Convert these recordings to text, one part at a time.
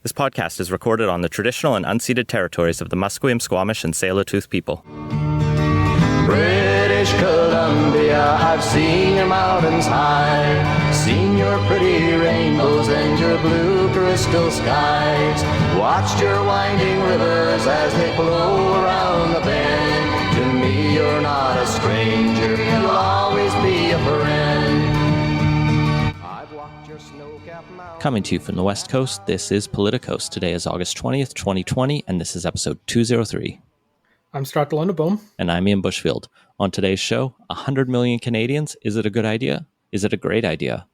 This podcast is recorded on the traditional and unceded territories of the Musqueam, Squamish, and Tsleil-Waututh people. British Columbia, I've seen your mountains high, seen your pretty rainbows and your blue crystal skies, watched your winding rivers as they flow around the bend. To me, you're not a stranger, you'll always be a friend. I've walked your snow-capped mountains. Coming to you from the West Coast, this is Politicos. Today is August 20th, 2020, and this is episode 203. I'm Strath Boom. And I'm Ian Bushfield. On today's show, 100 million Canadians. Is it a good idea? Is it a great idea?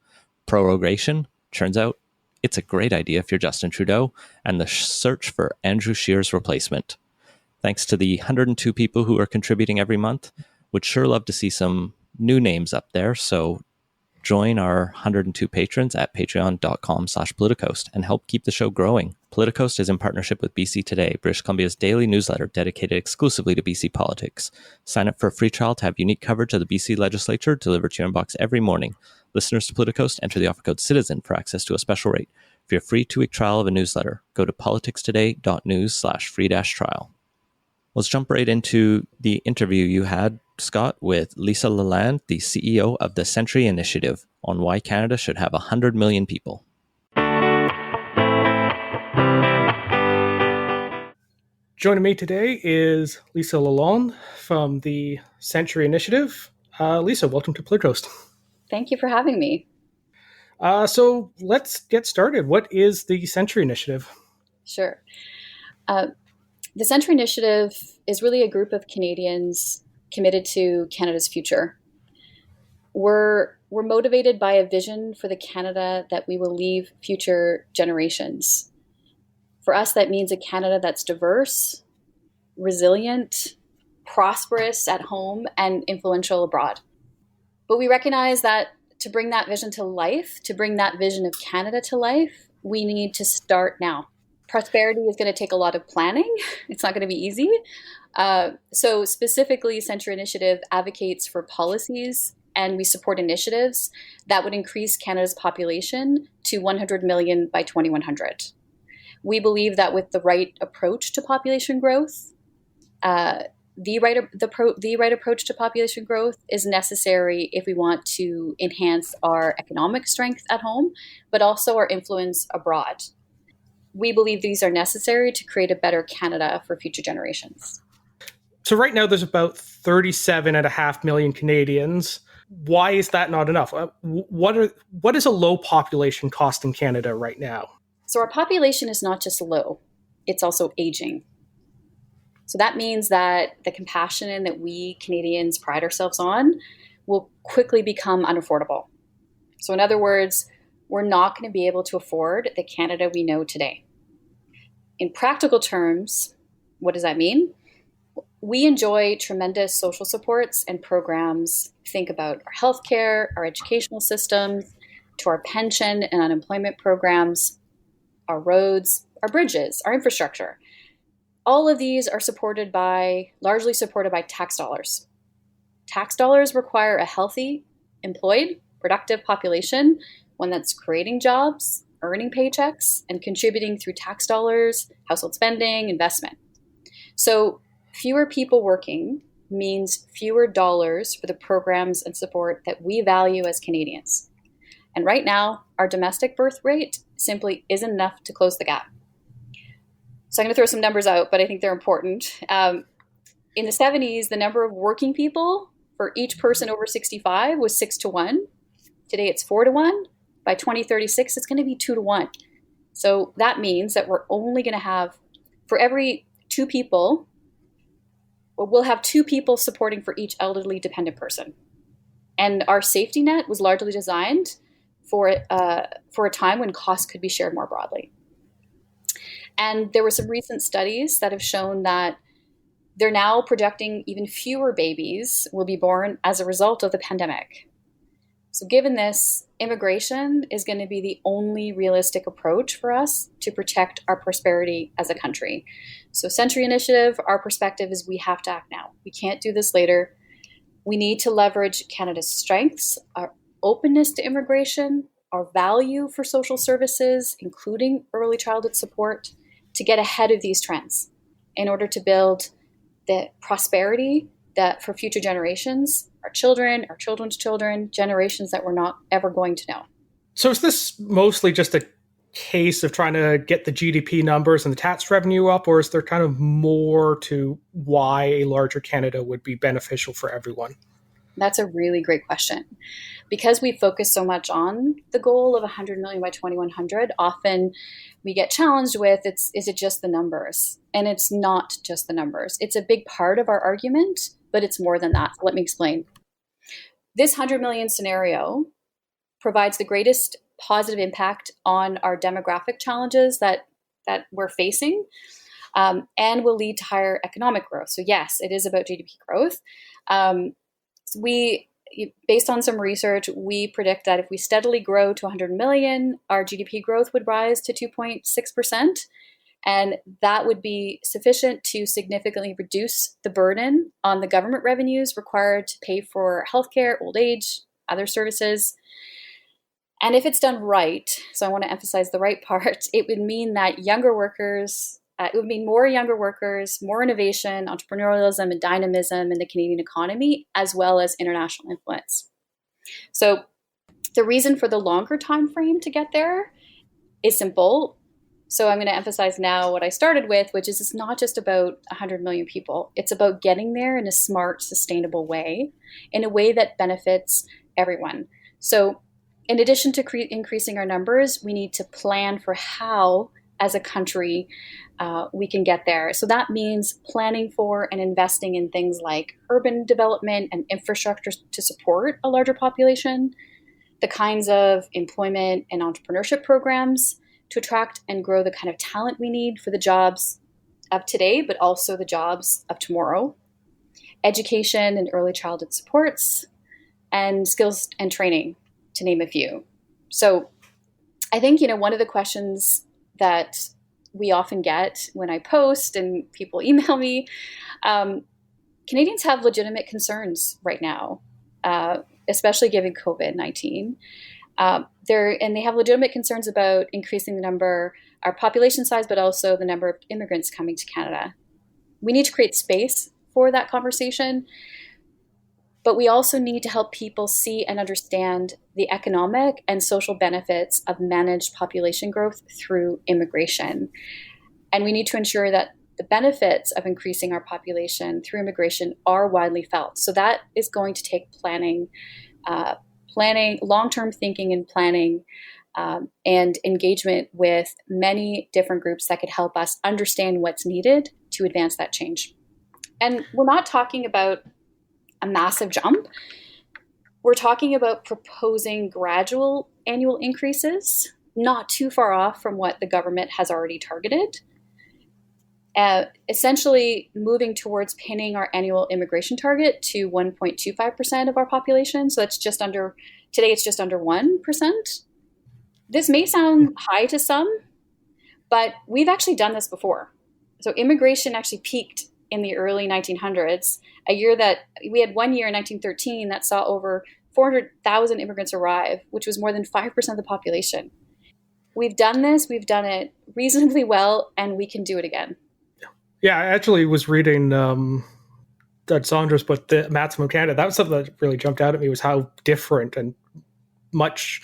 Prorogation? Turns out it's a great idea if you're Justin Trudeau. And the search for Andrew Scheer's replacement. Thanks to the 102 people who are contributing every month. Would sure love to see some new names up there. So join our 102 patrons at patreon.com/Politicoast and help keep the show growing. Politicoast is in partnership with BC Today, British Columbia's daily newsletter dedicated exclusively to BC politics. Sign up for a free trial to have unique coverage of the BC legislature delivered to your inbox every morning. Listeners to Politicoast enter the offer code CITIZEN for access to a special rate. For your free 2-week trial of a newsletter, go to politicstoday.news/free-trial. Let's jump right into the interview you had, Scott, with Lisa Lalande, the CEO of the Century Initiative, on why Canada should have 100 million people. Joining me today is Lisa Lalande from the Century Initiative. Lisa, welcome to Politicos. Thank you for having me. So let's get started. What is the Century Initiative? Sure. The Century Initiative is really a group of Canadians committed to Canada's future. We're motivated by a vision for the Canada that we will leave future generations. For us, that means a Canada that's diverse, resilient, prosperous at home, and influential abroad. But we recognize that to bring that vision to life, to bring that vision of Canada to life, we need to start now. Prosperity is going to take a lot of planning. It's not going to be easy. So specifically, Century Initiative advocates for policies, and we support initiatives that would increase Canada's population to 100 million by 2100. We believe that with the right approach to population growth, the right approach to population growth is necessary if we want to enhance our economic strength at home, but also our influence abroad. We believe these are necessary to create a better Canada for future generations. So right now there's about 37.5 million Canadians. Why is that not enough? What is a low population cost in Canada right now? So our population is not just low, it's also aging. So that means that the compassion that we Canadians pride ourselves on will quickly become unaffordable. So in other words, we're not going to be able to afford the Canada we know today. In practical terms, what does that mean? We enjoy tremendous social supports and programs. Think about our healthcare, our educational systems, to our pension and unemployment programs, our roads, our bridges, our infrastructure. All of these are largely supported by tax dollars. Tax dollars require a healthy, employed, productive population, one that's creating jobs, earning paychecks, and contributing through tax dollars, household spending, investment. So fewer people working means fewer dollars for the programs and support that we value as Canadians. And right now, our domestic birth rate simply isn't enough to close the gap. So I'm going to throw some numbers out, but I think they're important. In the 70s, the number of working people for each person over 65 was 6-1. Today, it's 4-1. By 2036, it's going to be 2-1. So that means that we're only going to have, for every 2 people, we'll have 2 people supporting for each elderly dependent person. And our safety net was largely designed for a time when costs could be shared more broadly. And there were some recent studies that have shown that they're now projecting even fewer babies will be born as a result of the pandemic. So given this, immigration is going to be the only realistic approach for us to protect our prosperity as a country. So Century Initiative, our perspective is we have to act now. We can't do this later. We need to leverage Canada's strengths, our openness to immigration, our value for social services, including early childhood support, to get ahead of these trends in order to build the prosperity that for future generations, our children, our children's children, generations that we're not ever going to know. So is this mostly just a case of trying to get the GDP numbers and the tax revenue up, or is there kind of more to why a larger Canada would be beneficial for everyone? That's a really great question. Because we focus so much on the goal of 100 million by 2100, often we get challenged with, is it just the numbers? And it's not just the numbers. It's a big part of our argument, but it's more than that. So let me explain. This 100 million scenario provides the greatest positive impact on our demographic challenges that we're facing, and will lead to higher economic growth. So yes, it is about GDP growth. Based on some research, we predict that if we steadily grow to 100 million, our GDP growth would rise to 2.6%. And that would be sufficient to significantly reduce the burden on the government revenues required to pay for healthcare, old age, other services. And if it's done right, so I want to emphasize the right part, it would mean that it would mean more younger workers, more innovation, entrepreneurialism, and dynamism in the Canadian economy, as well as international influence. So the reason for the longer time frame to get there is simple. So I'm going to emphasize now what I started with, which is it's not just about 100 million people. It's about getting there in a smart, sustainable way, in a way that benefits everyone. So in addition to increasing our numbers, we need to plan for how, as a country, we can get there. So that means planning for and investing in things like urban development and infrastructure to support a larger population, the kinds of employment and entrepreneurship programs to attract and grow the kind of talent we need for the jobs of today, but also the jobs of tomorrow, education and early childhood supports, and skills and training, to name a few. So I think, one of the questions that we often get when I post and people email me, Canadians have legitimate concerns right now, especially given COVID-19. They have legitimate concerns about increasing our population size, but also the number of immigrants coming to Canada. We need to create space for that conversation, but we also need to help people see and understand the economic and social benefits of managed population growth through immigration. And we need to ensure that the benefits of increasing our population through immigration are widely felt. So that is going to take planning, long-term thinking and planning, and engagement with many different groups that could help us understand what's needed to advance that change. And we're not talking about a massive jump. We're talking about proposing gradual annual increases, not too far off from what the government has already targeted. Essentially moving towards pinning our annual immigration target to 1.25% of our population. So it's today it's just under 1%. This may sound high to some, but we've actually done this before. So immigration actually peaked in the early 1900s, we had 1 year in 1913 that saw over 400,000 immigrants arrive, which was more than 5% of the population. We've done this, we've done it reasonably well, and we can do it again. Yeah, I actually was reading Doug Saunders' book, The Maximum Canada. That was something that really jumped out at me, was how different and much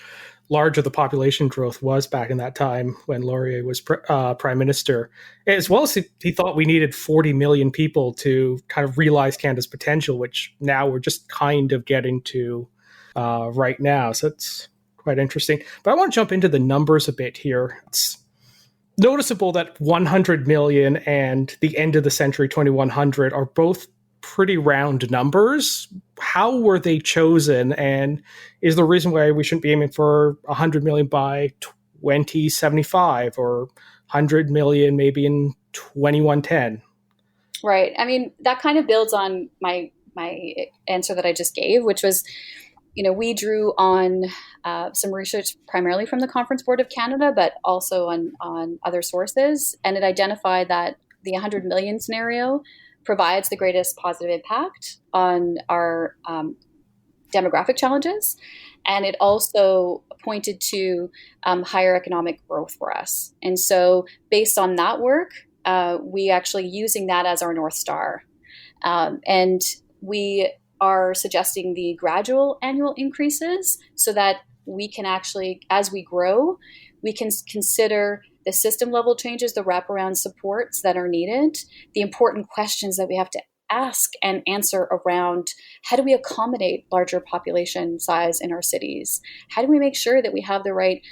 larger the population growth was back in that time when Laurier was prime minister, as well as he thought we needed 40 million people to kind of realize Canada's potential, which now we're just kind of getting to right now. So it's quite interesting. But I want to jump into the numbers a bit here. It's noticeable that 100 million and the end of the century 2100 are both pretty round numbers. How were they chosen, and is the reason why we shouldn't be aiming for 100 million by 2075 or 100 million maybe in 2110? Right. I mean, that kind of builds on my answer that I just gave, which was, we drew on some research primarily from the Conference Board of Canada, but also on other sources, and it identified that the 100 million scenario provides the greatest positive impact on our demographic challenges. And it also pointed to higher economic growth for us. And so based on that work, we actually using that as our North Star. And we are suggesting the gradual annual increases so that we can actually, as we grow, we can consider the system level changes, the wraparound supports that are needed, the important questions that we have to ask and answer around how do we accommodate larger population size in our cities? How do we make sure that we have the right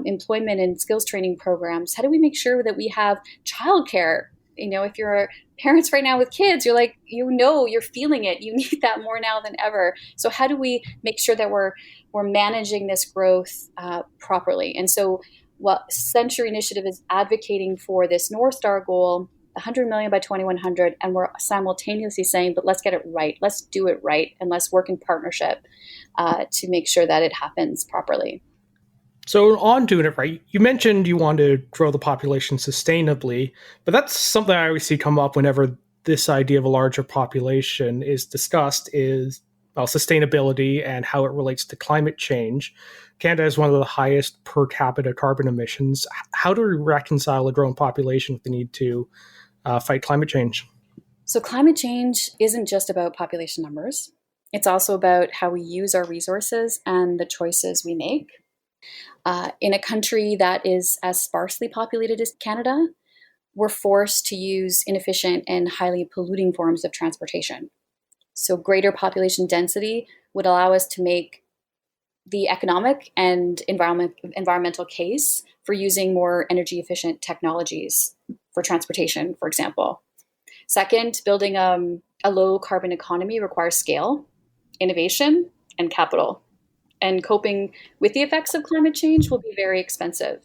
employment and skills training programs? How do we make sure that we have childcare? You know, if you're parents right now with kids, you're like, you're feeling it. You need that more now than ever. So how do we make sure that we're managing this growth properly? And so what Century Initiative is advocating for this North Star goal, 100 million by 2100, and we're simultaneously saying, but let's get it right. Let's do it right, and let's work in partnership to make sure that it happens properly. So on doing it right, you mentioned you want to grow the population sustainably, but that's something I always see come up whenever this idea of a larger population is discussed is, well, sustainability and how it relates to climate change. Canada has one of the highest per capita carbon emissions. How do we reconcile a growing population with the need to fight climate change? So climate change isn't just about population numbers. It's also about how we use our resources and the choices we make. In a country that is as sparsely populated as Canada, we're forced to use inefficient and highly polluting forms of transportation. So greater population density would allow us to make the economic and environmental case for using more energy efficient technologies for transportation, for example. Second, building a low carbon economy requires scale, innovation, and capital. And coping with the effects of climate change will be very expensive.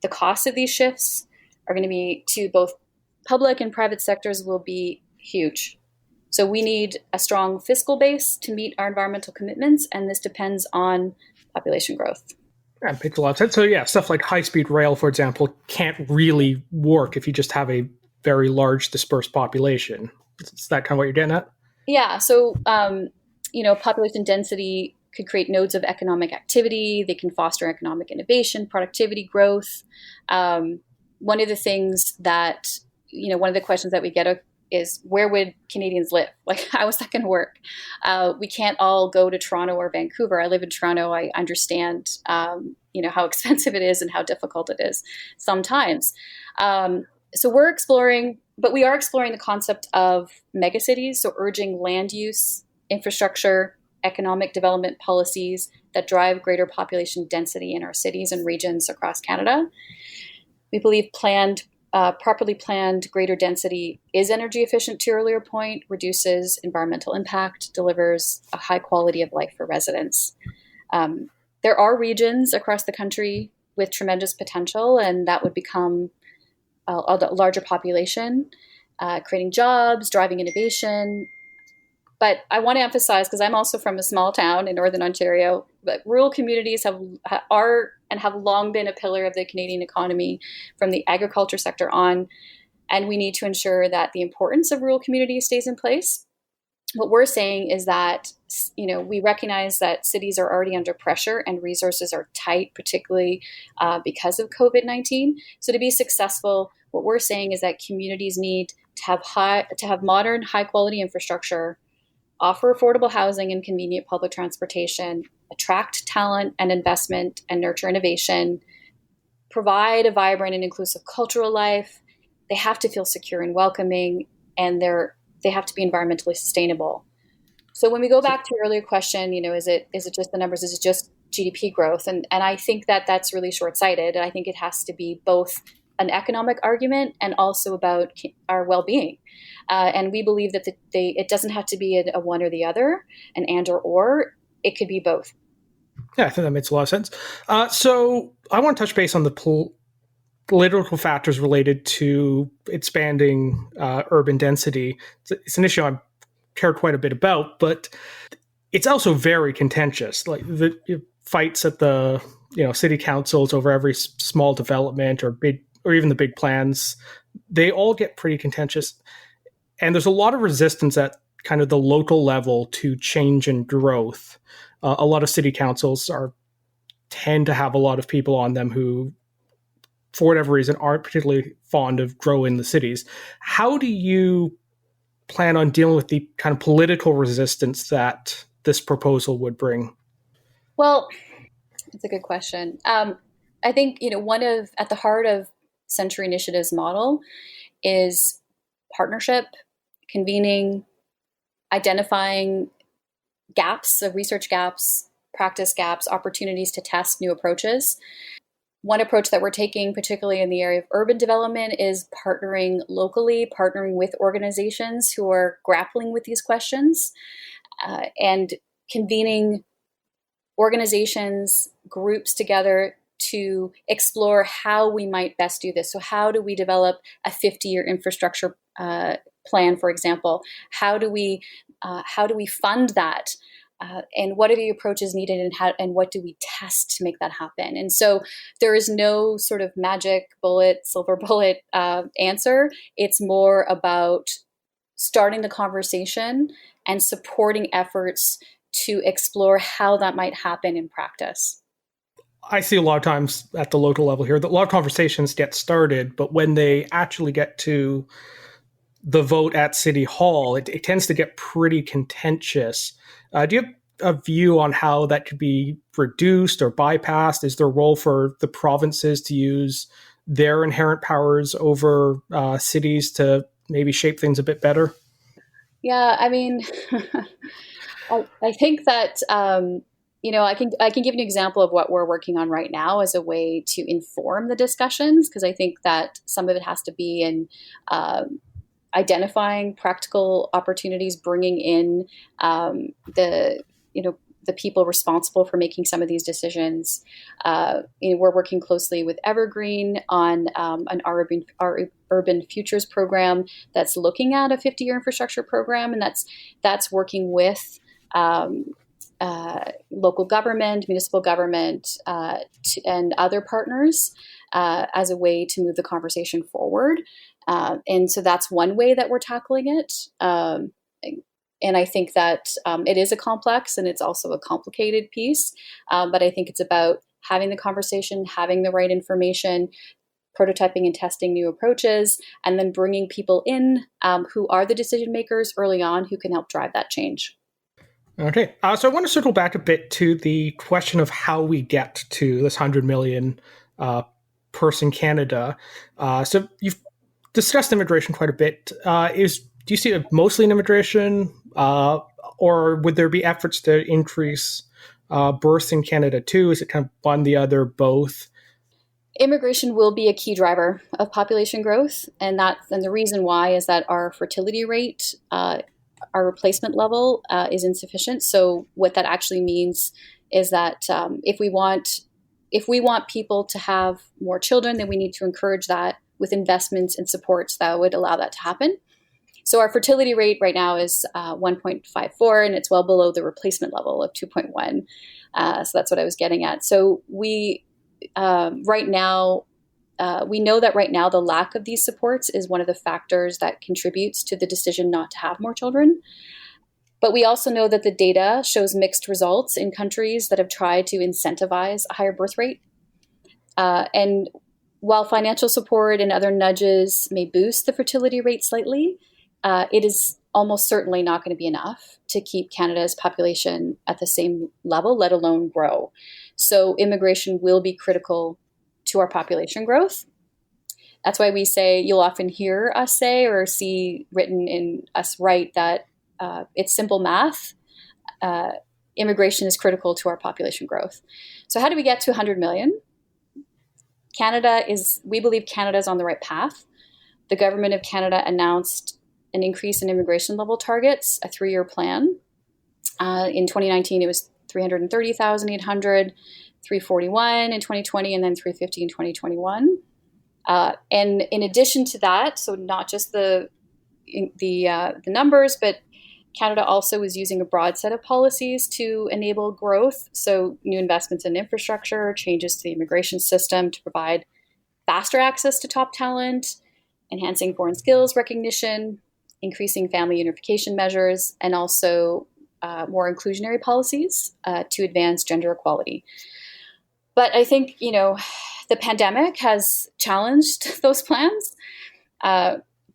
The cost of these shifts are going to be to both public and private sectors will be huge. So we need a strong fiscal base to meet our environmental commitments, and this depends on population growth. That makes a lot of sense. So yeah, stuff like high-speed rail, for example, can't really work if you just have a very large dispersed population. Is that kind of what you're getting at? Yeah. So, population density could create nodes of economic activity. They can foster economic innovation, productivity, growth. One of the things that, one of the questions that we get is where would Canadians live? Like, how is that going to work? We can't all go to Toronto or Vancouver. I live in Toronto. I understand, how expensive it is and how difficult it is sometimes. So we are exploring the concept of megacities. So urging land use, infrastructure, economic development policies that drive greater population density in our cities and regions across Canada. We believe properly planned greater density is energy efficient, to your earlier point, reduces environmental impact, delivers a high quality of life for residents. There are regions across the country with tremendous potential, and that would become a larger population, creating jobs, driving innovation. But I want to emphasize, because I'm also from a small town in Northern Ontario, but rural communities have long been a pillar of the Canadian economy from the agriculture sector on, and we need to ensure that the importance of rural communities stays in place. What we're saying is that, we recognize that cities are already under pressure and resources are tight, particularly because of COVID-19. So to be successful, what we're saying is that communities need to have modern, high quality infrastructure, offer affordable housing and convenient public transportation, attract talent and investment and nurture innovation, provide a vibrant and inclusive cultural life. They have to feel secure and welcoming, and they have to be environmentally sustainable. So when we go back to your earlier question, is it just the numbers? Is it just GDP growth? And I think that that's really short-sighted. I think it has to be both an economic argument and also about our well-being. And we believe that it doesn't have to be a one or the other, an and or. It could be both. Yeah, I think that makes a lot of sense. So I want to touch base on the political factors related to expanding urban density. It's an issue I care quite a bit about, but it's also very contentious. Like the fights at the city councils over every small development or even the big plans, they all get pretty contentious. And there's a lot of resistance at kind of the local level to change and growth. A lot of city councils tend to have a lot of people on them who, for whatever reason, aren't particularly fond of growing the cities. How do you plan on dealing with the kind of political resistance that this proposal would bring? Well, it's a good question. I think, at the heart of Century Initiative's model is partnership, convening, identifying gaps, research gaps, practice gaps, opportunities to test new approaches. One approach that we're taking, particularly in the area of urban development, is partnering locally, partnering with organizations who are grappling with these questions, and convening organizations, groups together to explore how we might best do this. So how do we develop a 50-year infrastructure plan, for example? How do we fund that? And what are the approaches needed, and what do we test to make that happen? And so there is no sort of magic bullet, silver bullet answer. It's more about starting the conversation and supporting efforts to explore how that might happen in practice. I see a lot of times at the local level here that a lot of conversations get started, but when they actually get to the vote at City Hall, it tends to get pretty contentious. Do you have a view on how that could be reduced or bypassed? Is there a role for the provinces to use their inherent powers over cities to maybe shape things a bit better? Yeah, I mean, I think that I can give an example of what we're working on right now as a way to inform the discussions, because I think that some of it has to be in identifying practical opportunities, bringing in the people responsible for making some of these decisions. We're working closely with Evergreen on our Urban Futures program that's looking at a 50-year infrastructure program, and that's working with local government, municipal government, and other partners as a way to move the conversation forward. And so that's one way that we're tackling it. And I think that it is a complex and it's also a complicated piece. But I think it's about having the conversation, having the right information, prototyping and testing new approaches, and then bringing people in who are the decision makers early on who can help drive that change. Okay, so I want to circle back a bit to the question of how we get to this 100 million person Canada. So you've discussed immigration quite a bit. Do you see it mostly in immigration, or would there be efforts to increase births in Canada too? Is it kind of one, the other, both? Immigration will be a key driver of population growth, and the reason why is that our fertility rate, our replacement level is insufficient. So what that actually means is that if we want people to have more children, then we need to encourage that with investments and supports that would allow that to happen. So our fertility rate right now is 1.54, and it's well below the replacement level of 2.1. So that's what I was getting at. So we right now, we know that right now the lack of these supports is one of the factors that contributes to the decision not to have more children. But we also know that the data shows mixed results in countries that have tried to incentivize a higher birth rate. And while financial support and other nudges may boost the fertility rate slightly, it is almost certainly not going to be enough to keep Canada's population at the same level, let alone grow. So immigration will be critical to our population growth. That's why we say, you'll often hear us say or see written in us write that it's simple math. Immigration is critical to our population growth. So how do we get to 100 million? We believe Canada is on the right path. The government of Canada announced an increase in immigration level targets, a 3-year plan. In 2019, it was 330,800, 341 in 2020, and then 350 in 2021. And in addition to that, so not just the numbers, but Canada also is using a broad set of policies to enable growth. So new investments in infrastructure, changes to the immigration system to provide faster access to top talent, enhancing foreign skills recognition, increasing family unification measures, and also more inclusionary policies to advance gender equality. But I think, the pandemic has challenged those plans.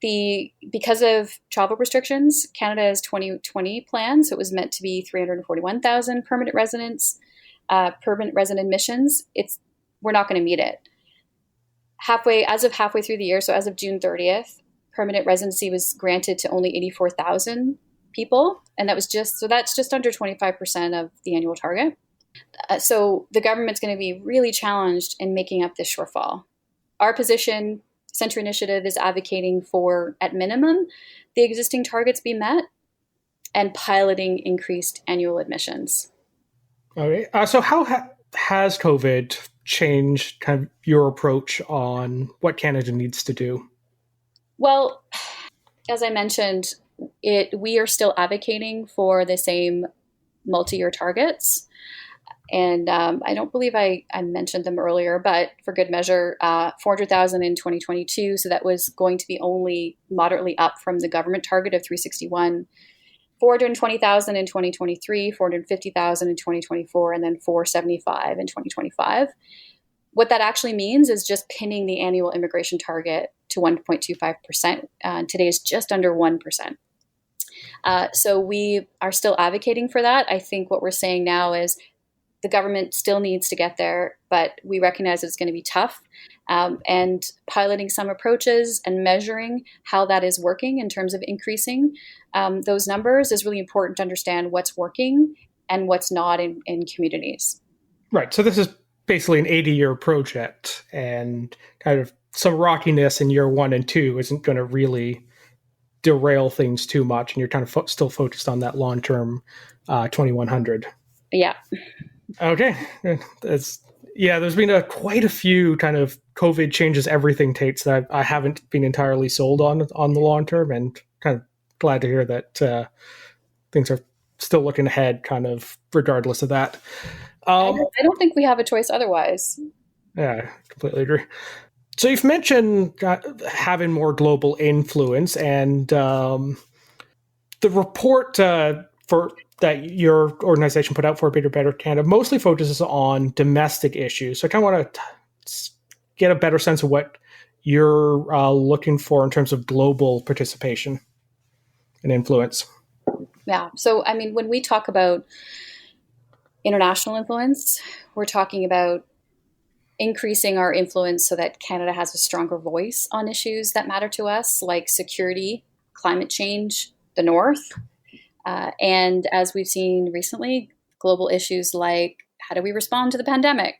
Because of travel restrictions, Canada's 2020 plan, so it was meant to be 341,000 permanent resident admissions. We're not going to meet it. As of halfway through the year, so as of June 30th, permanent residency was granted to only 84,000 people, and that's just under 25% of the annual target. So the government's going to be really challenged in making up this shortfall. Our position, Centre Initiative, is advocating for, at minimum, the existing targets be met and piloting increased annual admissions. Okay. So how has COVID changed kind of your approach on what Canada needs to do? Well, as I mentioned, we are still advocating for the same multi-year targets. And I don't believe I mentioned them earlier, but for good measure, 400,000 in 2022. So that was going to be only moderately up from the government target of 361. 420,000 in 2023, 450,000 in 2024, and then 475 in 2025. What that actually means is just pinning the annual immigration target to 1.25%. Today is just under 1%. So we are still advocating for that. I think what we're saying now is the government still needs to get there, but we recognize it's going to be tough. And piloting some approaches and measuring how that is working in terms of increasing those numbers is really important to understand what's working and what's not in communities. Right. So this is basically an 80-year project, and kind of some rockiness in year 1 and 2 isn't going to really derail things too much, and you're kind of still focused on that long-term 2100. Yeah. Okay. There's been quite a few kind of COVID changes everything takes that I haven't been entirely sold on the long term, and kind of glad to hear that things are still looking ahead, kind of regardless of that. I don't think we have a choice otherwise. Yeah, I completely agree. So you've mentioned having more global influence, and the report that your organization put out for Bigger, Better Canada mostly focuses on domestic issues. So I kind of want to get a better sense of what you're looking for in terms of global participation and influence. Yeah. So, I mean, when we talk about international influence, we're talking about increasing our influence so that Canada has a stronger voice on issues that matter to us, like security, climate change, the North. And as we've seen recently, global issues like how do we respond to the pandemic?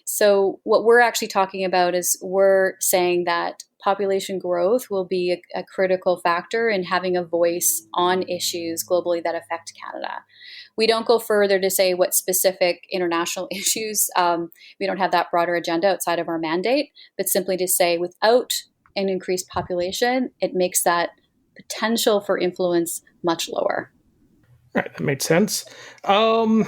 So what we're actually talking about is we're saying that population growth will be a critical factor in having a voice on issues globally that affect Canada. We don't go further to say what specific international issues. We don't have that broader agenda outside of our mandate, but simply to say without an increased population, it makes that potential for influence much lower. All right, that makes sense. So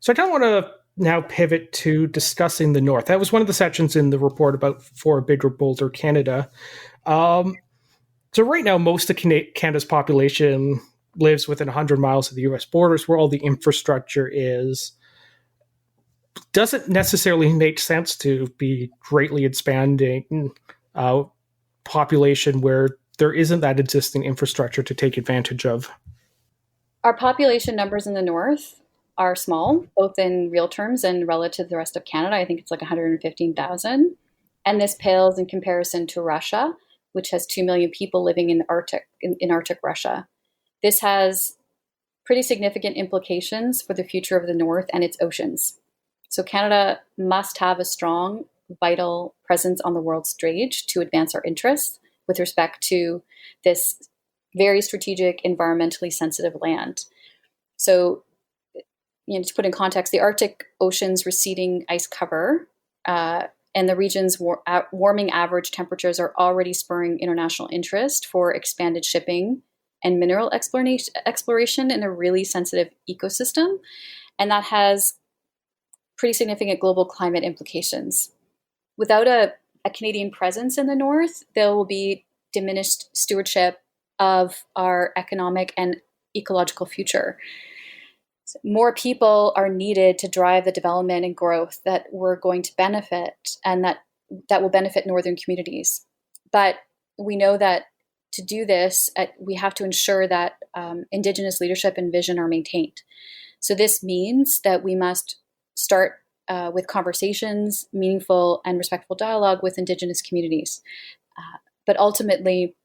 I kind of want to now pivot to discussing the North. That was one of the sections in the report about For a Bigger, Bolder Canada. So right now, most of Canada's population lives within 100 miles of the U.S. borders, where all the infrastructure is. Doesn't necessarily make sense to be greatly expanding population where there isn't that existing infrastructure to take advantage of. Our population numbers in the North are small, both in real terms and relative to the rest of Canada. I think it's like 115,000. And this pales in comparison to Russia, which has 2 million people living in Arctic Russia. This has pretty significant implications for the future of the North and its oceans. So Canada must have a strong, vital presence on the world stage to advance our interests with respect to this very strategic, environmentally sensitive land. So, to put in context, the Arctic Ocean's receding ice cover and the region's warming average temperatures are already spurring international interest for expanded shipping and mineral exploration in a really sensitive ecosystem. And that has pretty significant global climate implications. Without a Canadian presence in the North, there will be diminished stewardship of our economic and ecological future. So more people are needed to drive the development and growth that we're going to benefit, and that will benefit northern communities. But we know that to do this, we have to ensure that Indigenous leadership and vision are maintained. So this means that we must start with conversations, meaningful and respectful dialogue with Indigenous communities. But ultimately,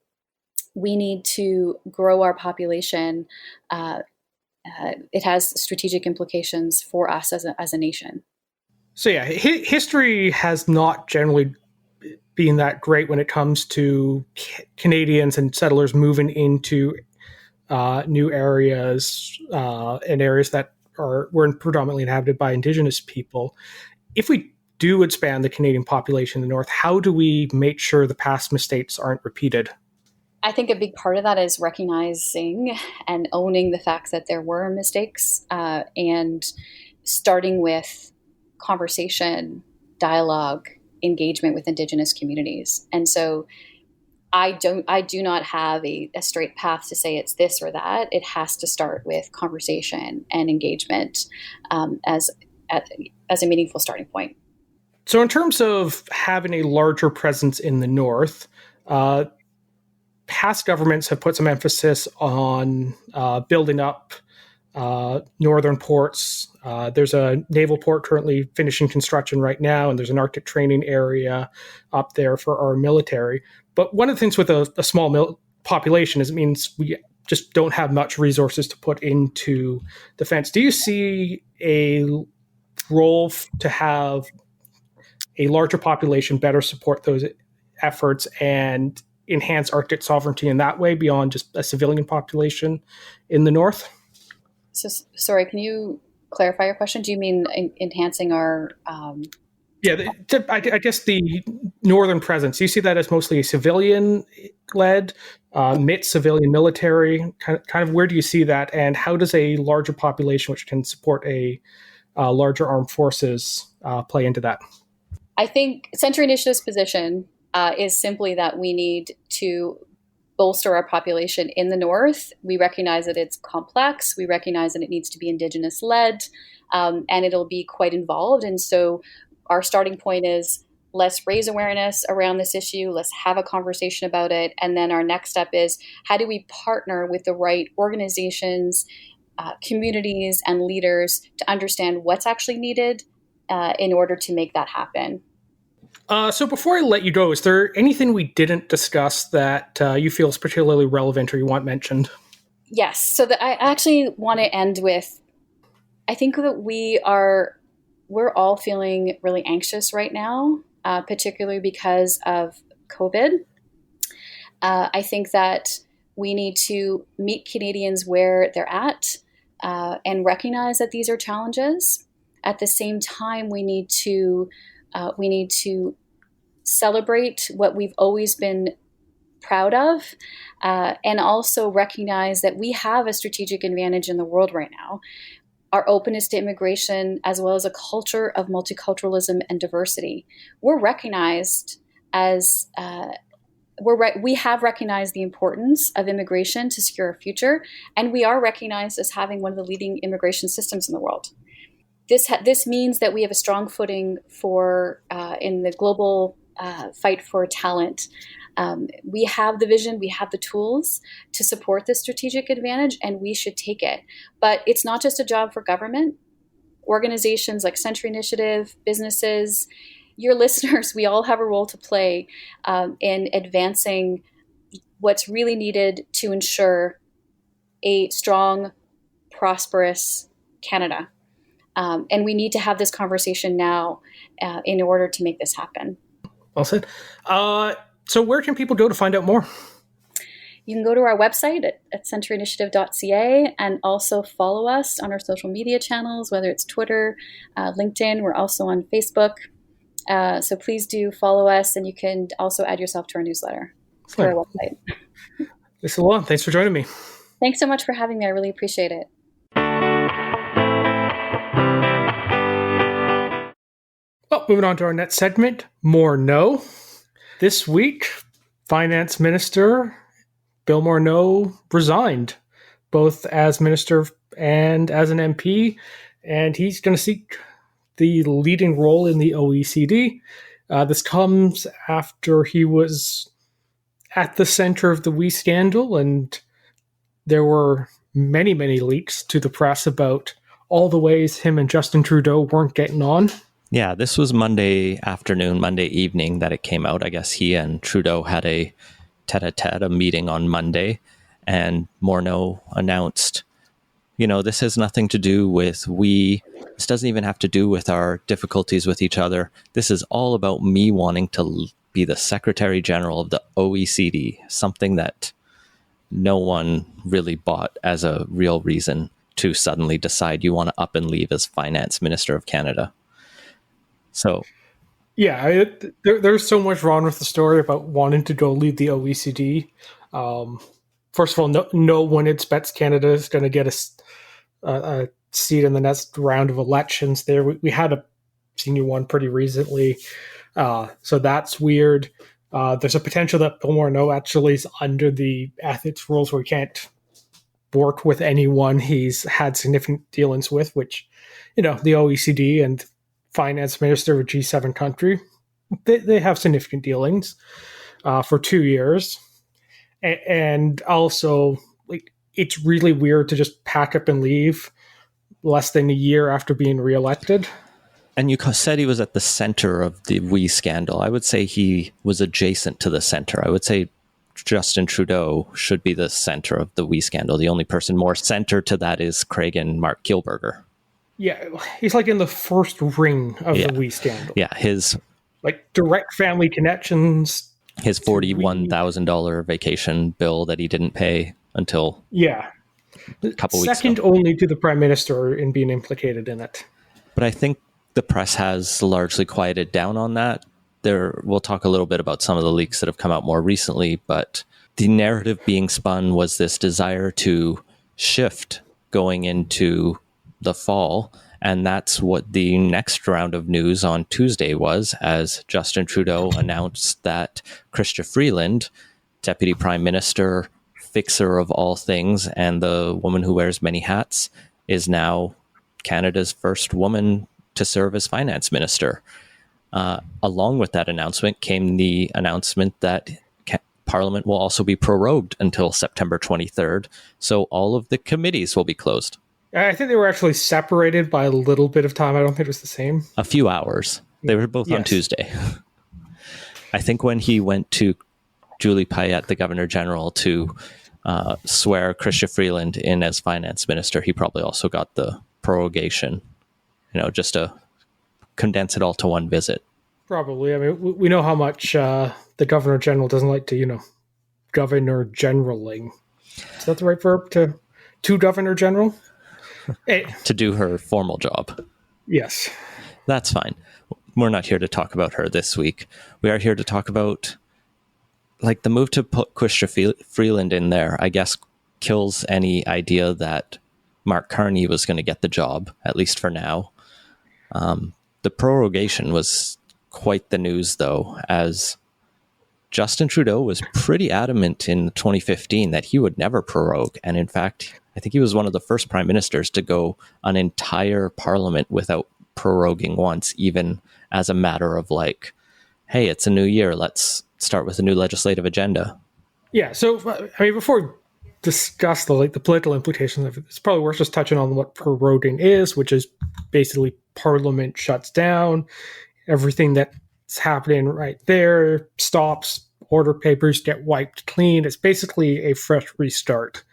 we need to grow our population. It has strategic implications for us as a nation. So yeah, history has not generally been that great when it comes to Canadians and settlers moving into new areas and areas that were predominantly inhabited by Indigenous people. If we do expand the Canadian population in the North, how do we make sure the past mistakes aren't repeated? I think a big part of that is recognizing and owning the fact that there were mistakes and starting with conversation, dialogue, engagement with Indigenous communities. And so I do not have a straight path to say it's this or that. It has to start with conversation and engagement as a meaningful starting point. So in terms of having a larger presence in the North, past governments have put some emphasis on building up northern ports. There's a naval port currently finishing construction right now, and there's an Arctic training area up there for our military. But one of the things with a small population is it means we just don't have much resources to put into defense. Do you see a role to have a larger population better support those efforts and enhance Arctic sovereignty in that way beyond just a civilian population in the North? So, sorry, can you clarify your question? Do you mean enhancing our... I guess the northern presence, do you see that as mostly a civilian-led, mixed civilian military? Kind of where do you see that, and how does a larger population, which can support a larger armed forces, play into that? I think Century Initiative's position is simply that we need to bolster our population in the North. We recognize that it's complex. We recognize that it needs to be Indigenous-led, and it'll be quite involved. And so our starting point is, let's raise awareness around this issue. Let's have a conversation about it. And then our next step is, how do we partner with the right organizations, communities, and leaders to understand what's actually needed in order to make that happen? So before I let you go, is there anything we didn't discuss that you feel is particularly relevant or you want mentioned? Yes. So I actually want to end with, I think that we're all feeling really anxious right now, particularly because of COVID. I think that we need to meet Canadians where they're at and recognize that these are challenges. At the same time, we need to celebrate what we've always been proud of, and also recognize that we have a strategic advantage in the world right now. Our openness to immigration, as well as a culture of multiculturalism and diversity. We're recognized as we have recognized the importance of immigration to secure a future, and we are recognized as having one of the leading immigration systems in the world. This means that we have a strong footing for in the global fight for talent. We have the vision, we have the tools to support this strategic advantage, and we should take it. But it's not just a job for government. Organizations like Century Initiative, businesses, your listeners, we all have a role to play in advancing what's really needed to ensure a strong, prosperous Canada. And we need to have this conversation now in order to make this happen. Well said. So where can people go to find out more? You can go to our website at centuryinitiative.ca and also follow us on our social media channels, whether it's Twitter, LinkedIn. We're also on Facebook. So please do follow us, and you can also add yourself to our newsletter through our website. Lisa Long, thanks for joining me. Thanks so much for having me. I really appreciate it. Well, moving on to our next segment, More No. This week, Finance Minister Bill Morneau resigned, both as minister and as an MP, and he's going to seek the leading role in the OECD. This comes after he was at the center of the WE scandal, and there were many, many leaks to the press about all the ways him and Justin Trudeau weren't getting on. Yeah, this was Monday afternoon, Monday evening that it came out. I guess he and Trudeau had a tete-a-tete, a meeting on Monday, and Morneau announced, this has nothing to do with this doesn't even have to do with our difficulties with each other. This is all about me wanting to be the Secretary General of the OECD, something that no one really bought as a real reason to suddenly decide you want to up and leave as Finance Minister of Canada. So, yeah, there's so much wrong with the story about wanting to go lead the OECD. First of all, no one expects Canada is going to get a seat in the next round of elections. There, we had a senior one pretty recently, so that's weird. There's a potential that Bill Morneau actually is under the ethics rules where he can't work with anyone he's had significant dealings with, which, the OECD and finance minister of a G7 country, they have significant dealings for 2 years. And also, it's really weird to just pack up and leave less than a year after being reelected. And you said he was at the center of the WE scandal. I would say he was adjacent to the center. I would say Justin Trudeau should be the center of the WE scandal. The only person more center to that is Craig and Mark Kielburger. Yeah, he's in the first ring of the WE scandal. Yeah, his direct family connections. His $41,000 vacation bill that he didn't pay until a couple weeks ago. Second only to the Prime Minister in being implicated in it. But I think the press has largely quieted down on that. We'll talk a little bit about some of the leaks that have come out more recently, but the narrative being spun was this desire to shift going into the fall. And that's what the next round of news on Tuesday was, as Justin Trudeau announced that Chrystia Freeland, Deputy Prime Minister, fixer of all things, and the woman who wears many hats, is now Canada's first woman to serve as Finance Minister. Along with that announcement came the announcement that Parliament will also be prorogued until September 23rd, so all of the committees will be closed. I think they were actually separated by a little bit of time. I don't think it was the same. A few hours. They were both on Tuesday. I think when he went to Julie Payette, the Governor General, to swear Chrystia Freeland in as Finance Minister, he probably also got the prorogation, just to condense it all to one visit. Probably. I mean, we know how much the Governor General doesn't like to, Governor Generaling. Is that the right verb to Governor General? To do her formal job. Yes. That's fine. We're not here to talk about her this week. We are here to talk about the move to put Chrystia Freeland in there, I guess, kills any idea that Mark Carney was going to get the job, at least for now. The prorogation was quite the news, though, as Justin Trudeau was pretty adamant in 2015 that he would never prorogue. And in fact, I think he was one of the first prime ministers to go an entire parliament without proroguing once, even as a matter of hey, it's a new year. Let's start with a new legislative agenda. Yeah. So, before we discuss the political implications of it, it's probably worth just touching on what proroguing is, which is basically Parliament shuts down. Everything that's happening right there stops. Order papers get wiped clean. It's basically a fresh restart.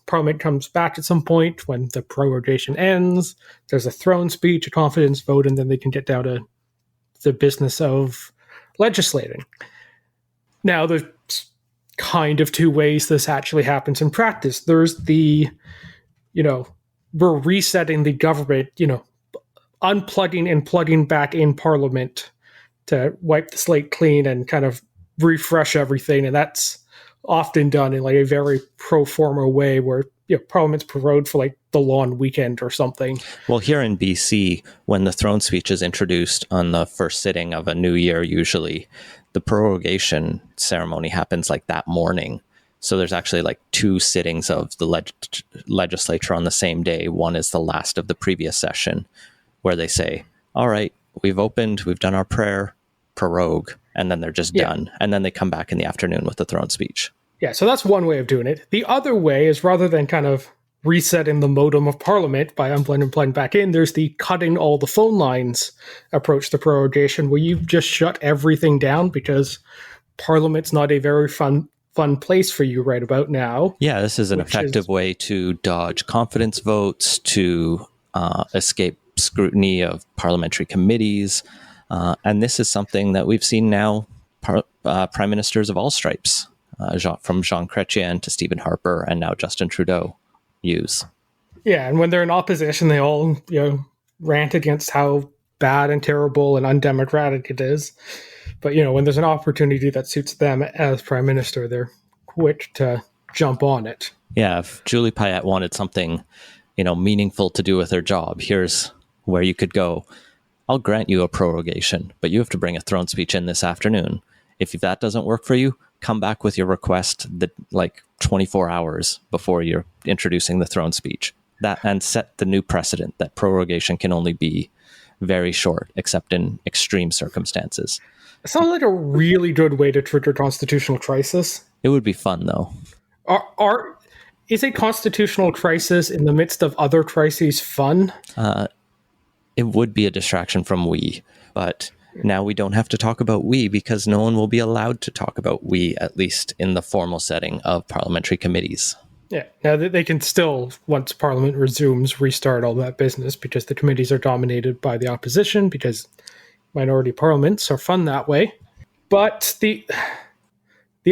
Parliament comes back at some point when the prorogation ends. There's a throne speech, a confidence vote, and then they can get down to the business of legislating. Now, there's kind of two ways this actually happens in practice. There's the, we're resetting the government, unplugging and plugging back in Parliament to wipe the slate clean and kind of refresh everything. And that's often done in a very pro forma way where Parliament's prorogued for the long weekend or something. Well, here in BC, when the throne speech is introduced on the first sitting of a new year, usually the prorogation ceremony happens like that morning. So there's actually like 2 sittings of the legislature on the same day. One is the last of the previous session, where they say, all right, we've opened, we've done our prayer, prorogue, and then they're just done. And then they come back in the afternoon with the throne speech. Yeah, so that's one way of doing it. The other way is, rather than kind of resetting the modem of Parliament by unplugging and plugging back in, there's the cutting all the phone lines approach to prorogation, where you just shut everything down because Parliament's not a very fun place for you right about now. Yeah, this is an effective way to dodge confidence votes, to escape scrutiny of parliamentary committees. And this is something that we've seen now prime ministers of all stripes, from Jean Chrétien to Stephen Harper and now Justin Trudeau, use. Yeah, and when they're in opposition, they all rant against how bad and terrible and undemocratic it is. But when there's an opportunity that suits them as prime minister, they're quick to jump on it. Yeah, if Julie Payette wanted something, meaningful to do with her job, here's where you could go. I'll grant you a prorogation, but you have to bring a throne speech in this afternoon. If that doesn't work for you, come back with your request 24 hours before you're introducing the throne speech. And set the new precedent that prorogation can only be very short, except in extreme circumstances. It sounds like a really good way to trigger constitutional crisis. It would be fun, though. Is a constitutional crisis in the midst of other crises fun? It would be a distraction from we, but now we don't have to talk about we because no one will be allowed to talk about we, at least in the formal setting of parliamentary committees. Yeah, now they can still, once Parliament resumes, restart all that business because the committees are dominated by the opposition, because minority parliaments are fun that way. But the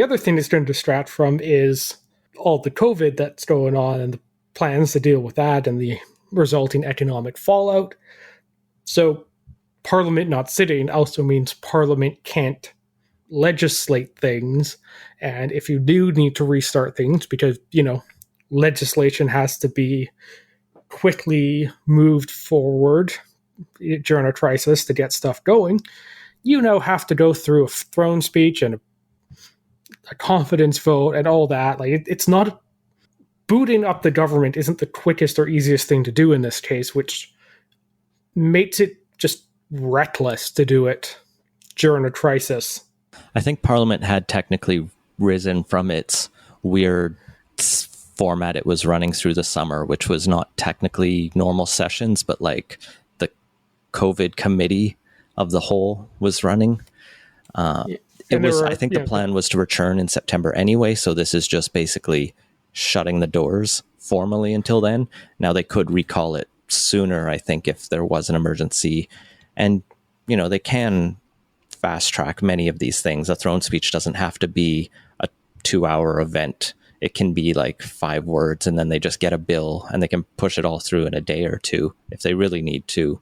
other thing that's going to distract from is all the COVID that's going on and the plans to deal with that and the resulting economic fallout. So Parliament not sitting also means Parliament can't legislate things. And if you do need to restart things, because, legislation has to be quickly moved forward during a crisis to get stuff going, have to go through a throne speech and a confidence vote and all that. It's not, booting up the government isn't the quickest or easiest thing to do in this case, which makes it just reckless to do it during a crisis. I think Parliament had technically risen from its weird format it was running through the summer, which was not technically normal sessions, but like the COVID committee of the whole was running. I think the plan was to return in September anyway, so this is just basically shutting the doors formally until then. Now they could recall it sooner, I think, if there was an emergency. And, they can fast track many of these things. A throne speech doesn't have to be a 2-hour event. It can be like 5 words, and then they just get a bill and they can push it all through in a day or two if they really need to.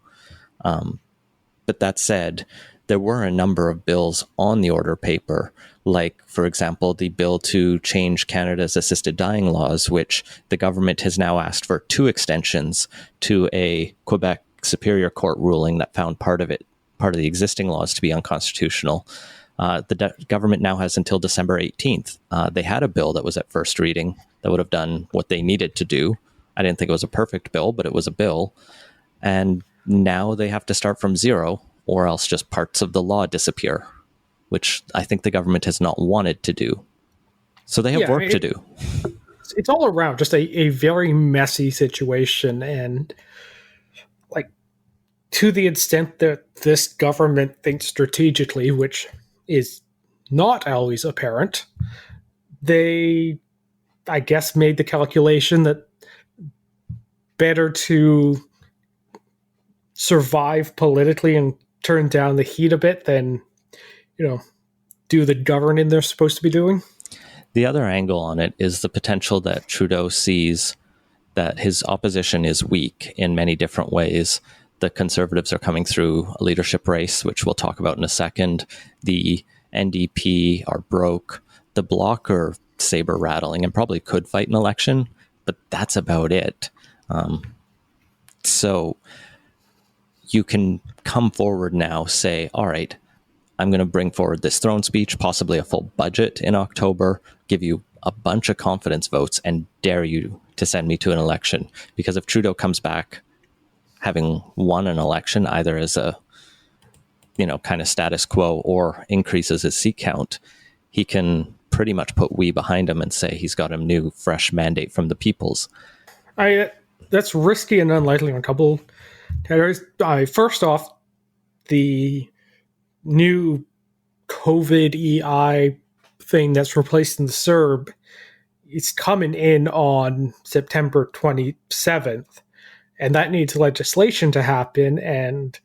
But that said, there were a number of bills on the order paper, like, for example, the bill to change Canada's assisted dying laws, which the government has now asked for 2 extensions to a Quebec Superior Court ruling that found part of the existing laws to be unconstitutional. The government now has until December 18th. They had a bill that was at first reading that would have done what they needed to do. I didn't think it was a perfect bill, but it was a bill. And now they have to start from zero, or else just parts of the law disappear, which I think the government has not wanted to do. So they have work to do. It's all around just a very messy situation. And to the extent that this government thinks strategically, which is not always apparent, they, I guess, made the calculation that better to survive politically and turn down the heat a bit than, do the governing they're supposed to be doing. The other angle on it is the potential that Trudeau sees that his opposition is weak in many different ways. The Conservatives are coming through a leadership race, which we'll talk about in a second. The NDP are broke. The Bloc are saber rattling and probably could fight an election, but that's about it. So you can come forward now, say, all right, I'm going to bring forward this throne speech, possibly a full budget in October, give you a bunch of confidence votes, and dare you to send me to an election. Because if Trudeau comes back having won an election, either as a, kind of status quo or increases his seat count, he can pretty much put we behind him and say he's got a new, fresh mandate from the peoples. That's risky and unlikely on a couple categories. First off, the new COVID EI thing that's replacing the CERB, it's coming in on September 27th, and that needs legislation to happen. And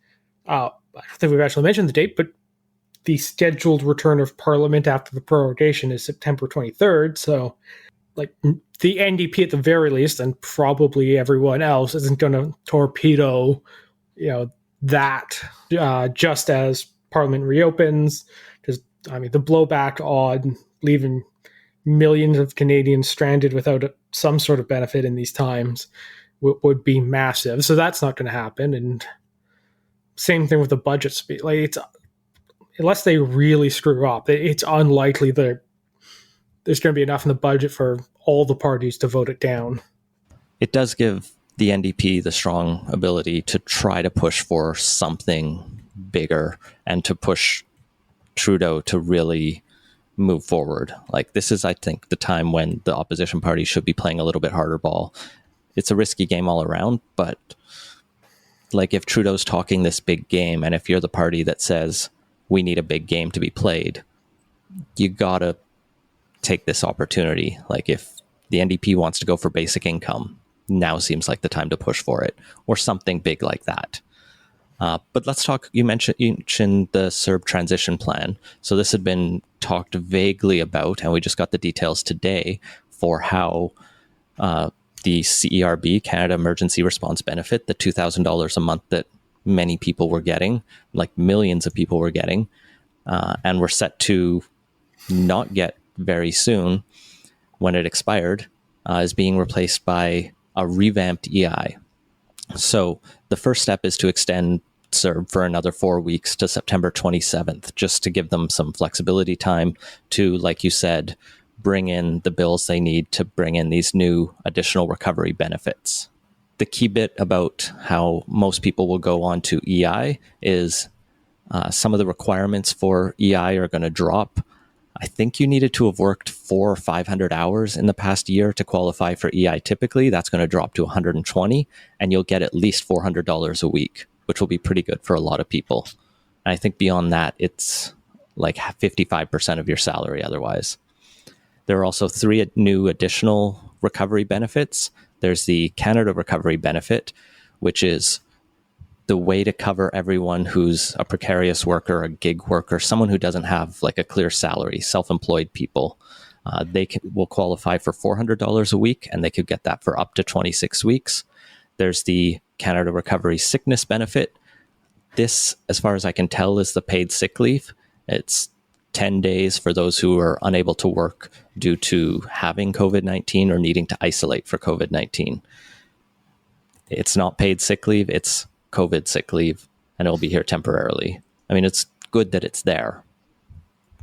I don't think we've actually mentioned the date, but the scheduled return of Parliament after the prorogation is September 23rd. So, the NDP at the very least, and probably everyone else, isn't going to torpedo, that just as Parliament reopens. Because the blowback on leaving millions of Canadians stranded without some sort of benefit in these times would be massive. So that's not going to happen. And same thing with the budget speech. Unless they really screw up, it's unlikely that there's going to be enough in the budget for all the parties to vote it down. It does give the NDP the strong ability to try to push for something bigger and to push Trudeau to really move forward. This is, I think, the time when the opposition party should be playing a little bit harder ball. It's a risky game all around, but if Trudeau's talking this big game, and if you're the party that says we need a big game to be played, you gotta take this opportunity. If the NDP wants to go for basic income, now seems like the time to push for it, or something big like that. But let's talk, you mentioned the CERB transition plan. So this had been talked vaguely about, and we just got the details today for how the CERB, Canada Emergency Response Benefit, the $2,000 a month that many people were getting, millions of people were getting, and were set to not get very soon when it expired, is being replaced by a revamped EI. So the first step is to extend CERB for another 4 weeks to September 27th, just to give them some flexibility time to, like you said, bring in the bills they need to bring in these new additional recovery benefits. The key bit about how most people will go on to EI is some of the requirements for EI are going to drop. I think you needed to have worked 400 or 500 hours in the past year to qualify for EI. Typically, that's going to drop to 120, and you'll get at least $400 a week, which will be pretty good for a lot of people. And I think beyond that, it's 55% of your salary otherwise. There are also 3 new additional recovery benefits. There's the Canada Recovery Benefit, which is the way to cover everyone who's a precarious worker, a gig worker, someone who doesn't have a clear salary, self-employed people. They will qualify for $400 a week, and they could get that for up to 26 weeks. There's the Canada Recovery Sickness Benefit. This, as far as I can tell, is the paid sick leave. It's 10 days for those who are unable to work due to having COVID-19 or needing to isolate for COVID-19. It's not paid sick leave, it's COVID sick leave, and it'll be here temporarily. It's good that it's there.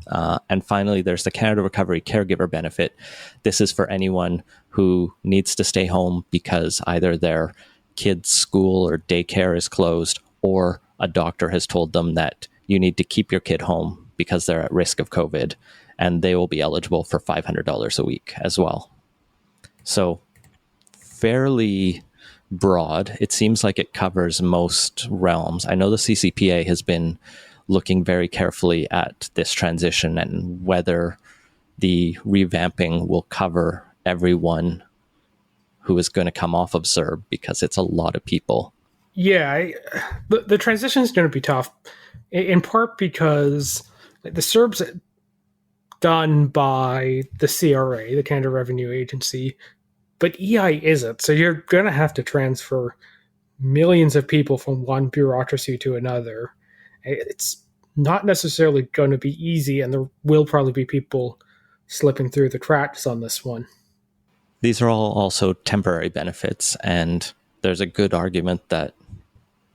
And finally, there's the Canada Recovery Caregiver Benefit. This is for anyone who needs to stay home because either their kid's school or daycare is closed, or a doctor has told them that you need to keep your kid home because they're at risk of COVID, and they will be eligible for $500 a week as well. So fairly broad. It seems like it covers most realms. I know the CCPA has been looking very carefully at this transition and whether the revamping will cover everyone who is going to come off of CERB, because it's a lot of people. Yeah, the transition is going to be tough, in part because the CERB's done by the CRA, the Canada Revenue Agency, but EI isn't. So you're going to have to transfer millions of people from one bureaucracy to another. It's not necessarily going to be easy, and there will probably be people slipping through the cracks on this one. These are all also temporary benefits, and there's a good argument that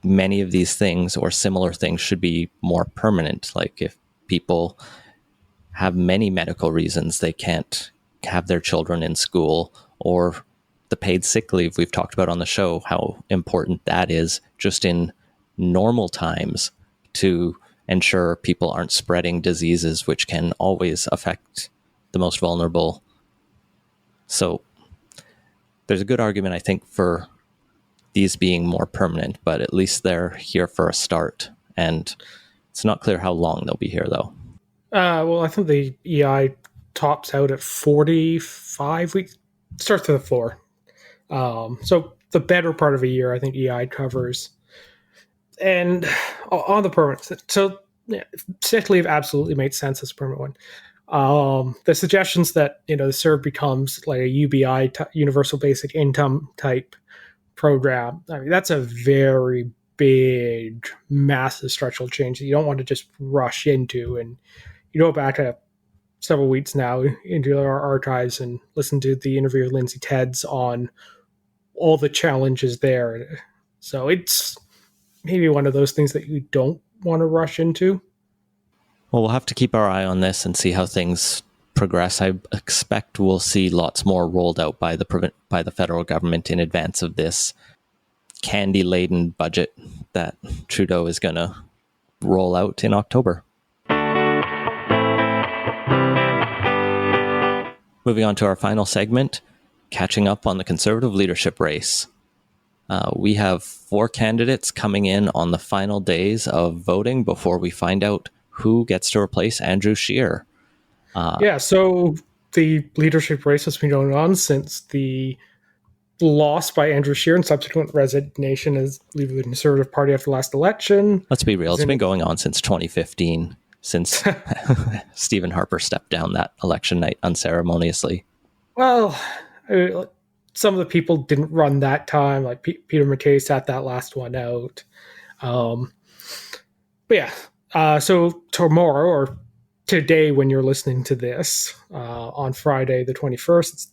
many of these things or similar things should be more permanent. If people have many medical reasons they can't have their children in school, or the paid sick leave we've talked about on the show, how important that is just in normal times to ensure people aren't spreading diseases which can always affect the most vulnerable. So there's a good argument, I think, for these being more permanent, but at least they're here for a start. And it's not clear how long they'll be here, though. Well, I think the EI tops out at 45 weeks, starts with a 4. So the better part of a year, I think EI covers. And on the permanent, so yeah, sick leave absolutely makes sense as a permanent one. The suggestions that the CERB becomes like a UBI, universal basic income type program. I mean, that's a very big, massive structural change that you don't want to just rush into. And you go back a several weeks now into our archives and listen to the interview with Lindsay Tedds on all the challenges there. So it's maybe one of those things that you don't want to rush into. Well, we'll have to keep our eye on this and see how things progress. I expect we'll see lots more rolled out by the federal government in advance of this candy-laden budget that Trudeau is going to roll out in October. Moving on to our final segment, catching up on the Conservative leadership race. We have 4 candidates coming in on the final days of voting before we find out who gets to replace Andrew Scheer. So the leadership race has been going on since the loss by Andrew Scheer and subsequent resignation as leader of the Conservative Party after the last election. Let's be real, it's been going on since 2015, since Stephen Harper stepped down that election night unceremoniously. Well, some of the people didn't run that time, like Peter MacKay sat that last one out. So tomorrow, or today when you're listening to this, on Friday the 21st, it's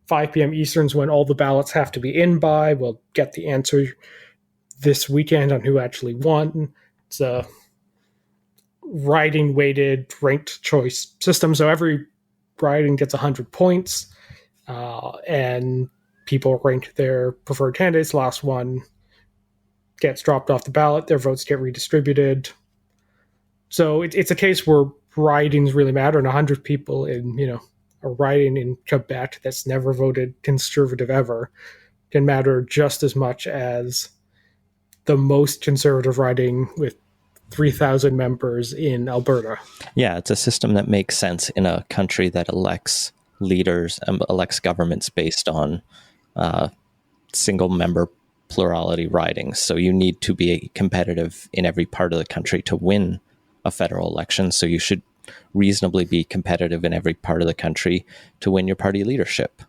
5 p.m. Eastern is when all the ballots have to be in by. We'll get the answer this weekend on who actually won. It's a riding weighted ranked choice system, so every riding gets 100 points, and people rank their preferred candidates. Last one gets dropped off the ballot, their votes get redistributed. So it's a case where ridings really matter, and 100 people in a riding in Quebec that's never voted Conservative ever can matter just as much as the most Conservative riding with 3,000 members in Alberta. Yeah, it's a system that makes sense in a country that elects leaders and elects governments based on single member plurality ridings. So you need to be competitive in every part of the country to win a federal election. So you should reasonably be competitive in every part of the country to win your party leadership.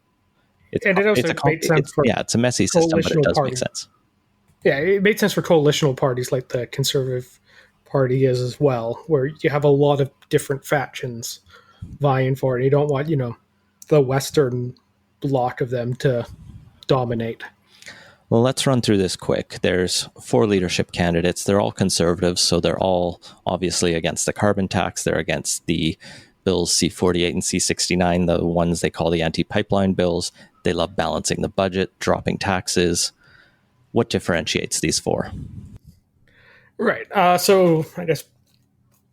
It's a messy system, but it does make sense. Yeah, it made sense for coalitional parties like the Conservative Party is as well, where you have a lot of different factions vying for it. You don't want, the Western bloc of them to dominate. Well, let's run through this quick. There's 4 leadership candidates. They're all conservatives, so they're all obviously against the carbon tax. They're against the bills C-48 and C-69, the ones they call the anti-pipeline bills. They love balancing the budget, dropping taxes. What differentiates these 4? Right. So I guess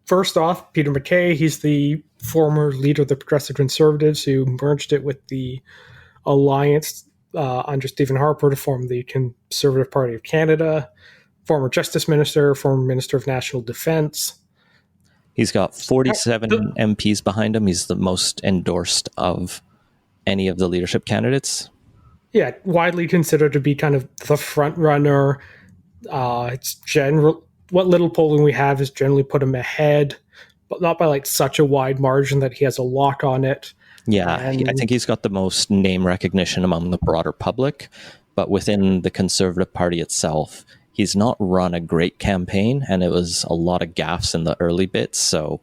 first off, Peter MacKay, he's the former leader of the Progressive Conservatives who merged it with the Alliance under Stephen Harper to form the Conservative Party of Canada, former Justice Minister, former Minister of National Defence. He's got 47 MPs behind him. He's the most endorsed of any of the leadership candidates. Yeah, widely considered to be kind of the front runner. It's what little polling we have is generally put him ahead, but not by such a wide margin that he has a lock on it. Yeah, I think he's got the most name recognition among the broader public, but within the Conservative Party itself, he's not run a great campaign, and it was a lot of gaffes in the early bits. So,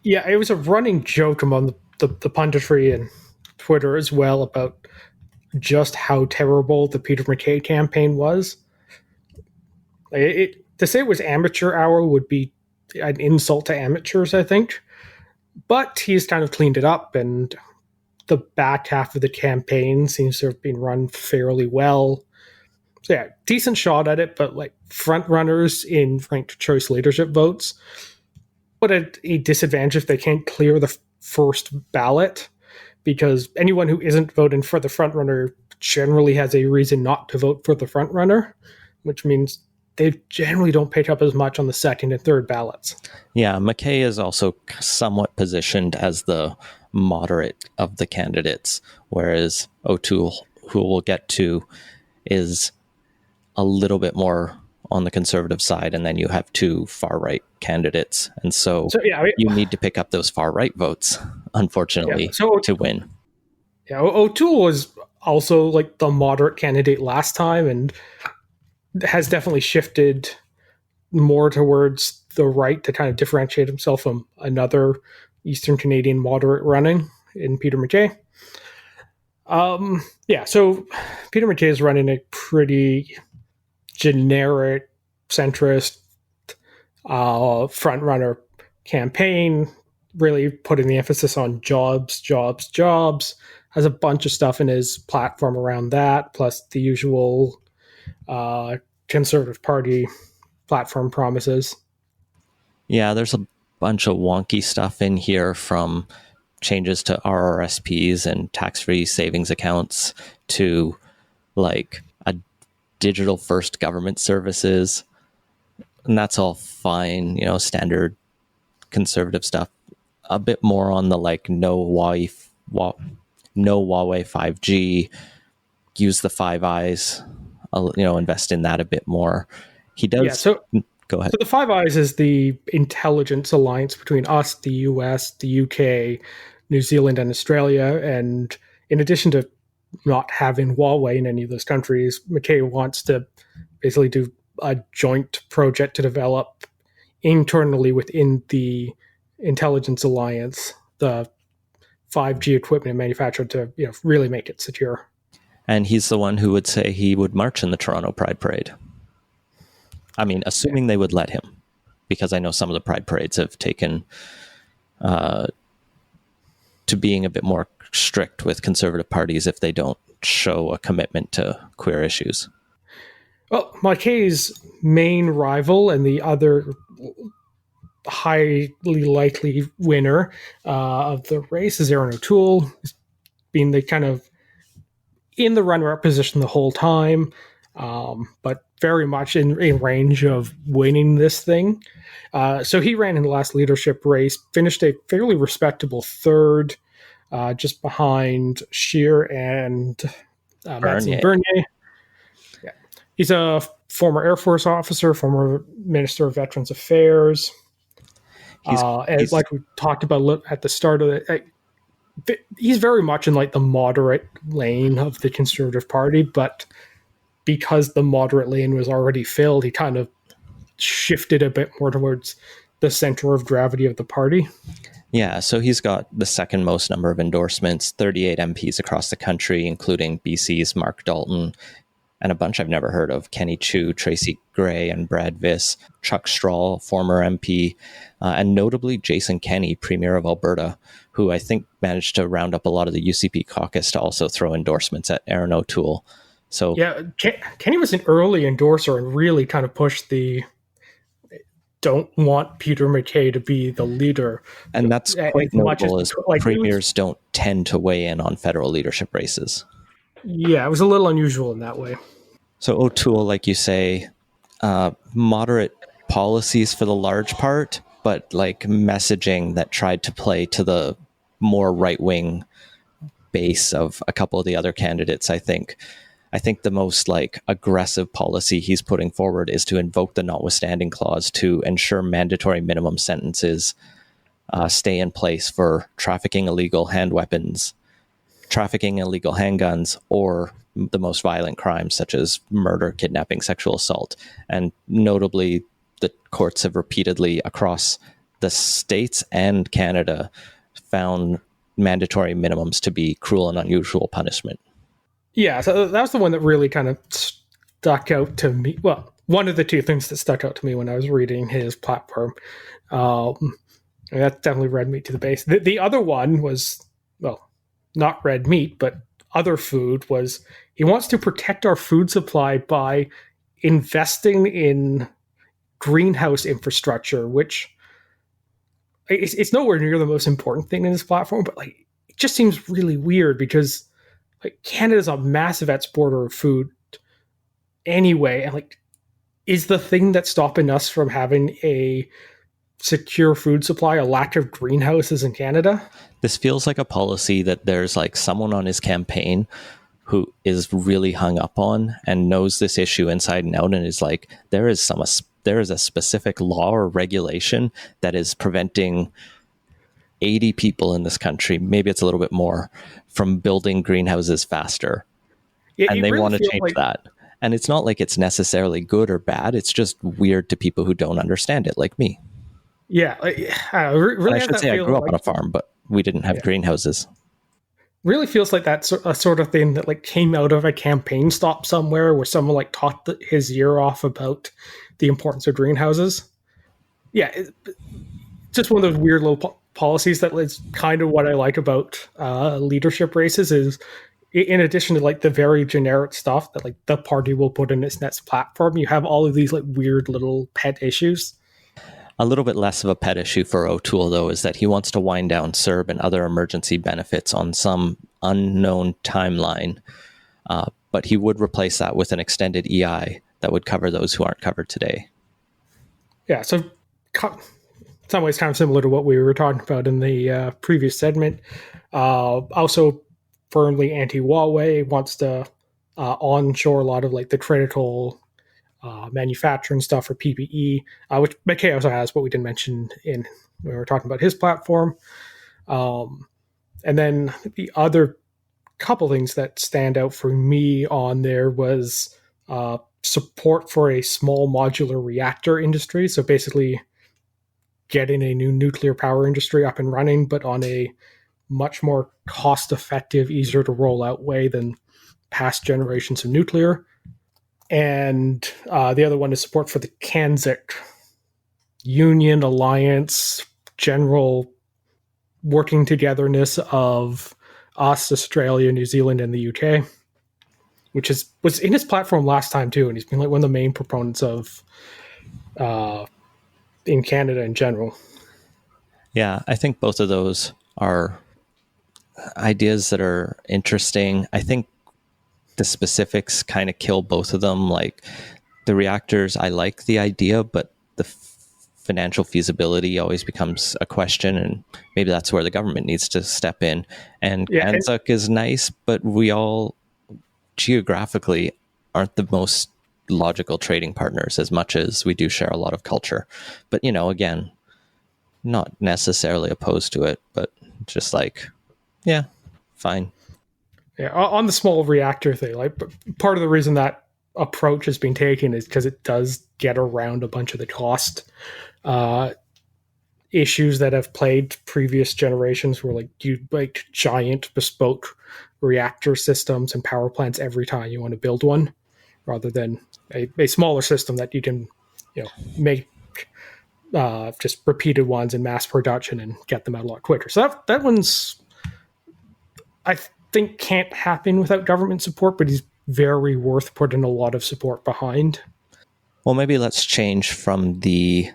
yeah, it was a running joke among the punditry and Twitter as well about just how terrible the Peter MacKay campaign was. To say it was amateur hour would be an insult to amateurs, I think. But he's kind of cleaned it up, and the back half of the campaign seems to have been run fairly well. So yeah, decent shot at it, but like front runners in ranked choice leadership votes, but at a disadvantage if they can't clear the first ballot, because anyone who isn't voting for the front runner generally has a reason not to vote for the front runner, which means they generally don't pick up as much on the second and third ballots. Yeah, McKay is also somewhat positioned as the moderate of the candidates, whereas O'Toole, who we'll get to, is a little bit more on the conservative side, and then you have two far-right candidates. And so yeah, you need to pick up those far-right votes, unfortunately, to win. Yeah, O'Toole was also like the moderate candidate last time and has definitely shifted more towards the right to kind of differentiate himself from another Eastern Canadian moderate running in Peter MacKay. So Peter MacKay is running a pretty generic centrist front runner campaign, really putting the emphasis on jobs. Has a bunch of stuff in his platform around that, plus the usual Conservative Party platform promises. Yeah, there's a bunch of wonky stuff in here, from changes to RRSPs and tax-free savings accounts to like a digital first government services. And that's all fine, standard conservative stuff. A bit more on the like no Huawei 5G, use the Five Eyes, invest in that a bit more. He does. Yeah, so go ahead. So the Five Eyes is the intelligence alliance between us, the US, the UK, New Zealand, and Australia. And in addition to not having Huawei in any of those countries, MacKay wants to basically do a joint project to develop internally within the intelligence alliance the 5G equipment and manufacture to really make it secure. And he's the one who would say he would march in the Toronto Pride Parade. I mean, assuming they would let him, because I know some of the Pride Parades have taken to being a bit more strict with conservative parties if they don't show a commitment to queer issues. Well, MacKay's main rival and the other highly likely winner of the race is Aaron O'Toole. He's been the kind of in the runner-up position the whole time, but very much in range of winning this thing. So he ran in the last leadership race, finished a fairly respectable third, just behind Scheer and Bernier. Yeah. He's a former Air Force officer, former Minister of Veterans Affairs. And like we talked about at the start of it, he's very much in like the moderate lane of the Conservative Party, but because the moderate lane was already filled, he kind of shifted a bit more towards the center of gravity of the party. Yeah, so he's got the second most number of endorsements, 38 MPs across the country, including BC's Mark Dalton, and a bunch I've never heard of: Kenny Chu, Tracy Gray, and Brad Viss, Chuck Strahl, former MP, and notably Jason Kenney, Premier of Alberta, who I think managed to round up a lot of the UCP caucus to also throw endorsements at Aaron O'Toole. So yeah, Kenny was an early endorser and really kind of pushed the don't want Peter MacKay to be the leader. And that's quite notable, as premiers don't tend to weigh in on federal leadership races. Yeah, it was a little unusual in that way. So O'Toole, like you say, moderate policies for the large part, but like messaging that tried to play to the more right-wing base of a couple of the other candidates. I think the most like aggressive policy he's putting forward is to invoke the notwithstanding clause to ensure mandatory minimum sentences stay in place for trafficking illegal hand weapons, trafficking illegal handguns, or the most violent crimes such as murder, kidnapping, sexual assault. And notably, the courts have repeatedly across the states and Canada found mandatory minimums to be cruel and unusual punishment. Yeah, so that was the one that really kind of stuck out to me. Well, one of the two things that stuck out to me when I was reading his platform. And that definitely red meat to the base. The other one was, well, not red meat, but other food was he wants to protect our food supply by investing in greenhouse infrastructure, which it's nowhere near the most important thing in this platform, but like it just seems really weird because like Canada's a massive exporter of food anyway, and like is the thing that's stopping us from having a secure food supply a lack of greenhouses in Canada? This feels like a policy that there's like someone on his campaign who is really hung up on and knows this issue inside and out, and is like, there is a specific law or regulation that is preventing 80 people in this country, maybe it's a little bit more, from building greenhouses faster. And they really want to change that. And it's not like it's necessarily good or bad. It's just weird to people who don't understand it, like me. Yeah, really. I should say I grew up on a farm, but we didn't have greenhouses. Really feels like that's a sort of thing that like came out of a campaign stop somewhere where someone like taught his ear off about the importance of greenhouses. Yeah, it's just one of those weird little policies that is kind of what I like about leadership races is, in addition to like the very generic stuff that like the party will put in its next platform, you have all of these like weird little pet issues. A little bit less of a pet issue for O'Toole, though, is that he wants to wind down CERB and other emergency benefits on some unknown timeline. But he would replace that with an extended EI that would cover those who aren't covered today. Yeah, so in some ways kind of similar to what we were talking about in the previous segment. Also firmly anti-Huawei, wants to onshore a lot of like the critical manufacturing stuff for PPE, which McKay also has, but we didn't mention when we were talking about his platform. And then the other couple things that stand out for me on there was support for a small modular reactor industry. So basically getting a new nuclear power industry up and running, but on a much more cost-effective, easier to roll out way than past generations of nuclear. And the other one is support for the CANZIC union, alliance, general working togetherness of us, Australia, New Zealand, and the UK, which was in his platform last time too, and he's been like one of the main proponents of in Canada in general. Yeah, I think both of those are ideas that are interesting. I think the specifics kind of kill both of them. Like the reactors, I like the idea, but the financial feasibility always becomes a question, and maybe that's where the government needs to step in. And CANZIC is nice, but we all geographically aren't the most logical trading partners as much as we do share a lot of culture. But, you know, again, not necessarily opposed to it, but just like, yeah, fine. Yeah, on the small reactor thing, like part of the reason that approach has been taken is because it does get around a bunch of the cost issues that have plagued previous generations, where like you like giant bespoke reactor systems and power plants every time you want to build one, rather than a smaller system that you can, you know, make just repeated ones in mass production and get them out a lot quicker. So that one's, I think, can't happen without government support, but he's very worth putting a lot of support behind. Well, maybe let's change from the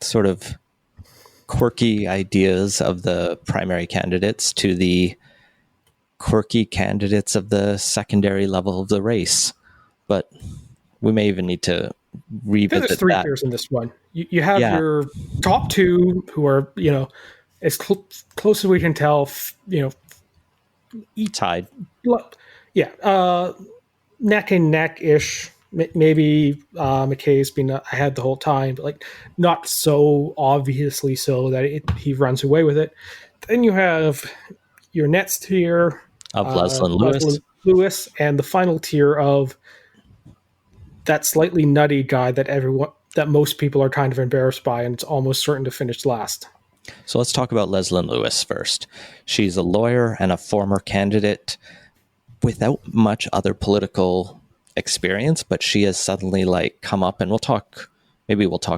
sort of quirky ideas of the primary candidates to the quirky candidates of the secondary level of the race. But we may even need to revisit there's three that. tiers in this one. You have your top two, who are, you know, as close as we can tell, you know, tied. Yeah, neck and neck-ish. Maybe McKay's been ahead the whole time, but like not so obviously so that he runs away with it. Then you have your next tier of Leslie Lewis, and the final tier of that slightly nutty guy that most people are kind of embarrassed by, and it's almost certain to finish last. So let's talk about Leslie Lewis first. She's a lawyer and a former candidate without much other political experience, but she has suddenly like come up, and we'll talk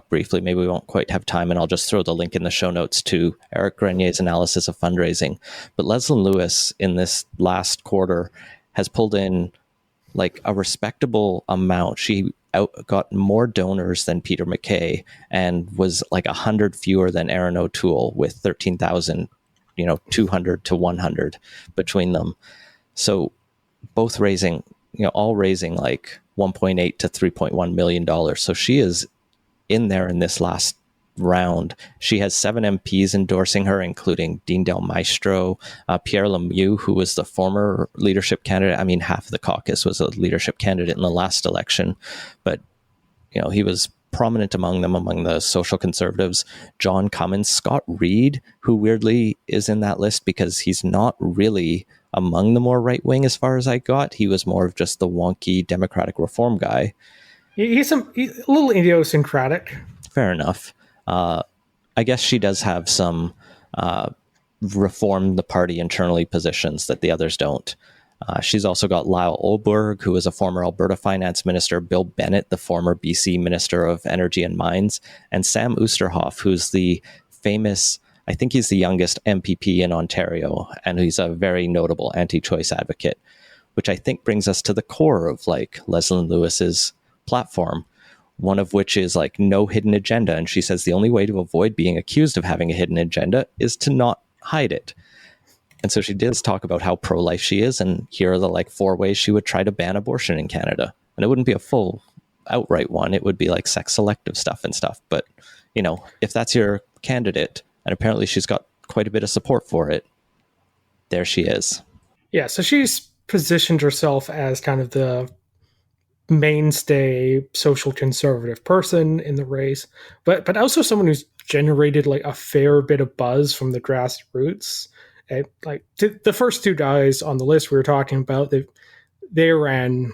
briefly, maybe we won't quite have time, and I'll just throw the link in the show notes to Eric Grenier's analysis of fundraising. But Leslyn Lewis in this last quarter has pulled in like a respectable amount. She got more donors than Peter MacKay and was like 100 fewer than Aaron O'Toole with 13,000, 200 to 100 between them. So both raising, all raising like 1.8 to 3.1 million dollars. So she is in there in this last round. She has 7 MPs endorsing her, including Dean Del Maestro, Pierre Lemieux, who was the former leadership candidate. I mean, half of the caucus was a leadership candidate in the last election, but he was prominent among them, among the social conservatives. John Cummins, Scott Reed, who weirdly is in that list because he's not really among the more right wing as far as I got. He was more of just the wonky democratic reform guy. He's a little idiosyncratic. Fair enough. I guess she does have some reform the party internally positions that the others don't. She's also got Lyle Olberg, who is a former Alberta finance minister, Bill Bennett, the former BC Minister of Energy and Mines, and Sam Oosterhoff, who's the famous, I think he's the youngest MPP in Ontario, and he's a very notable anti-choice advocate, which I think brings us to the core of like Leslyn Lewis's platform, one of which is like no hidden agenda. And she says the only way to avoid being accused of having a hidden agenda is to not hide it. And so she does talk about how pro-life she is, and here are the like 4 ways she would try to ban abortion in Canada. And it wouldn't be a full outright one. It would be like sex selective stuff. But, if that's your candidate, and apparently she's got quite a bit of support for it, there she is. Yeah, so she's positioned herself as kind of the mainstay social conservative person in the race, but also someone who's generated like a fair bit of buzz from the grassroots. Like the first 2 guys on the list we were talking about, they ran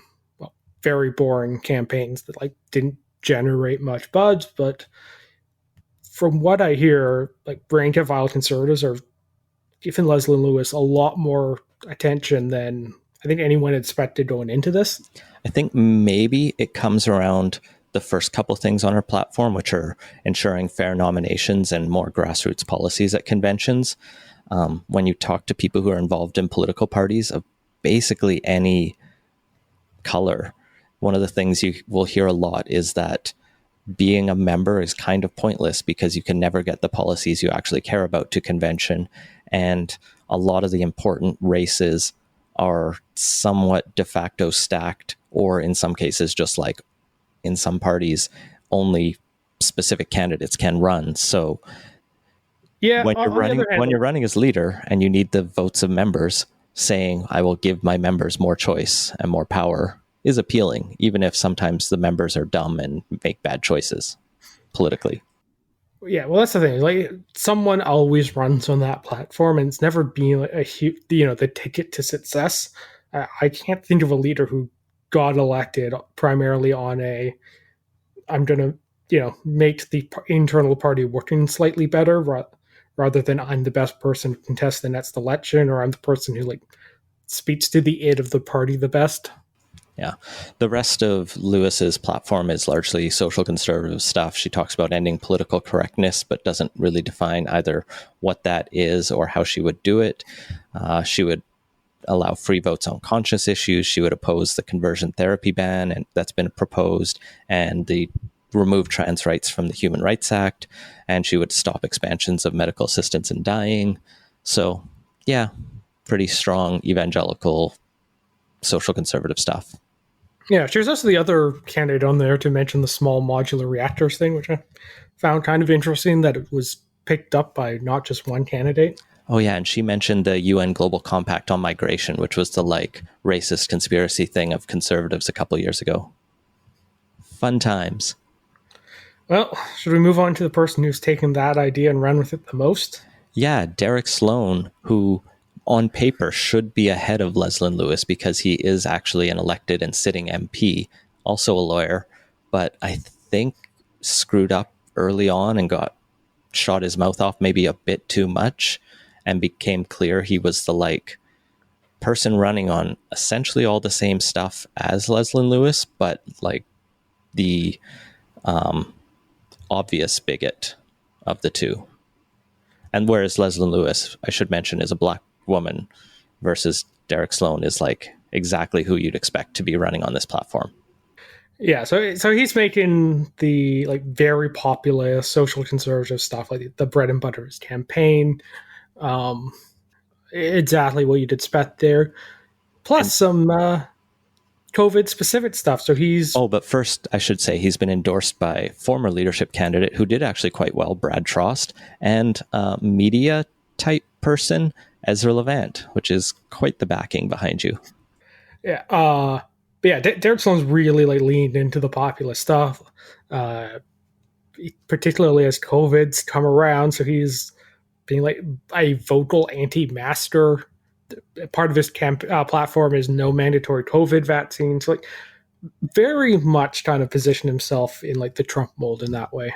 very boring campaigns that like didn't generate much buzz. But from what I hear, like rank and file conservatives are giving Leslyn Lewis a lot more attention than I think anyone expected going into this. I think maybe it comes around the first couple things on her platform, which are ensuring fair nominations and more grassroots policies at conventions. When you talk to people who are involved in political parties of basically any color, one of the things you will hear a lot is that being a member is kind of pointless because you can never get the policies you actually care about to convention. And a lot of the important races are somewhat de facto stacked, or in some cases, just like in some parties, only specific candidates can run. So yeah, when you're running as leader and you need the votes of members, saying I will give my members more choice and more power is appealing, even if sometimes the members are dumb and make bad choices politically. Yeah, well, that's the thing. Like, someone always runs on that platform, and it's never been a huge, the ticket to success. I can't think of a leader who got elected primarily on I'm going to, make the internal party working slightly better, rather than I'm the best person to contest the next election, or I'm the person who like speaks to the id of the party the best. Yeah. The rest of Lewis's platform is largely social conservative stuff. She talks about ending political correctness, but doesn't really define either what that is or how she would do it. She would allow free votes on conscience issues. She would oppose the conversion therapy ban, and that's been proposed, and the remove trans rights from the Human Rights Act, and she would stop expansions of medical assistance in dying. So, yeah, pretty strong evangelical social conservative stuff. Yeah, she was also the other candidate on there to mention the small modular reactors thing, which I found kind of interesting that it was picked up by not just one candidate. Oh, yeah, and she mentioned the UN Global Compact on Migration, which was the like racist conspiracy thing of conservatives a couple years ago. Fun times. Well, should we move on to the person who's taken that idea and run with it the most? Yeah, Derek Sloan, who on paper should be ahead of Leslyn Lewis because he is actually an elected and sitting MP, also a lawyer, but I think screwed up early on and shot his mouth off maybe a bit too much, and became clear he was the like person running on essentially all the same stuff as Leslie Lewis, but like the obvious bigot of the two. And whereas Leslie Lewis, I should mention, is a black woman, versus Derek Sloan is like exactly who you'd expect to be running on this platform. Yeah, so he's making the like very popular social conservative stuff, like the bread and butter of his campaign. Exactly what you'd expect there. Plus some COVID specific stuff. So he's but first I should say he's been endorsed by former leadership candidate who did actually quite well, Brad Trost, and media type person Ezra Levant, which is quite the backing behind you. Yeah, but yeah, Derek Sloan's really like leaned into the populist stuff, particularly as COVID's come around. So he's being like a vocal anti-masker. Part of his platform is no mandatory COVID vaccines. Like, very much kind of position himself in like the Trump mold in that way.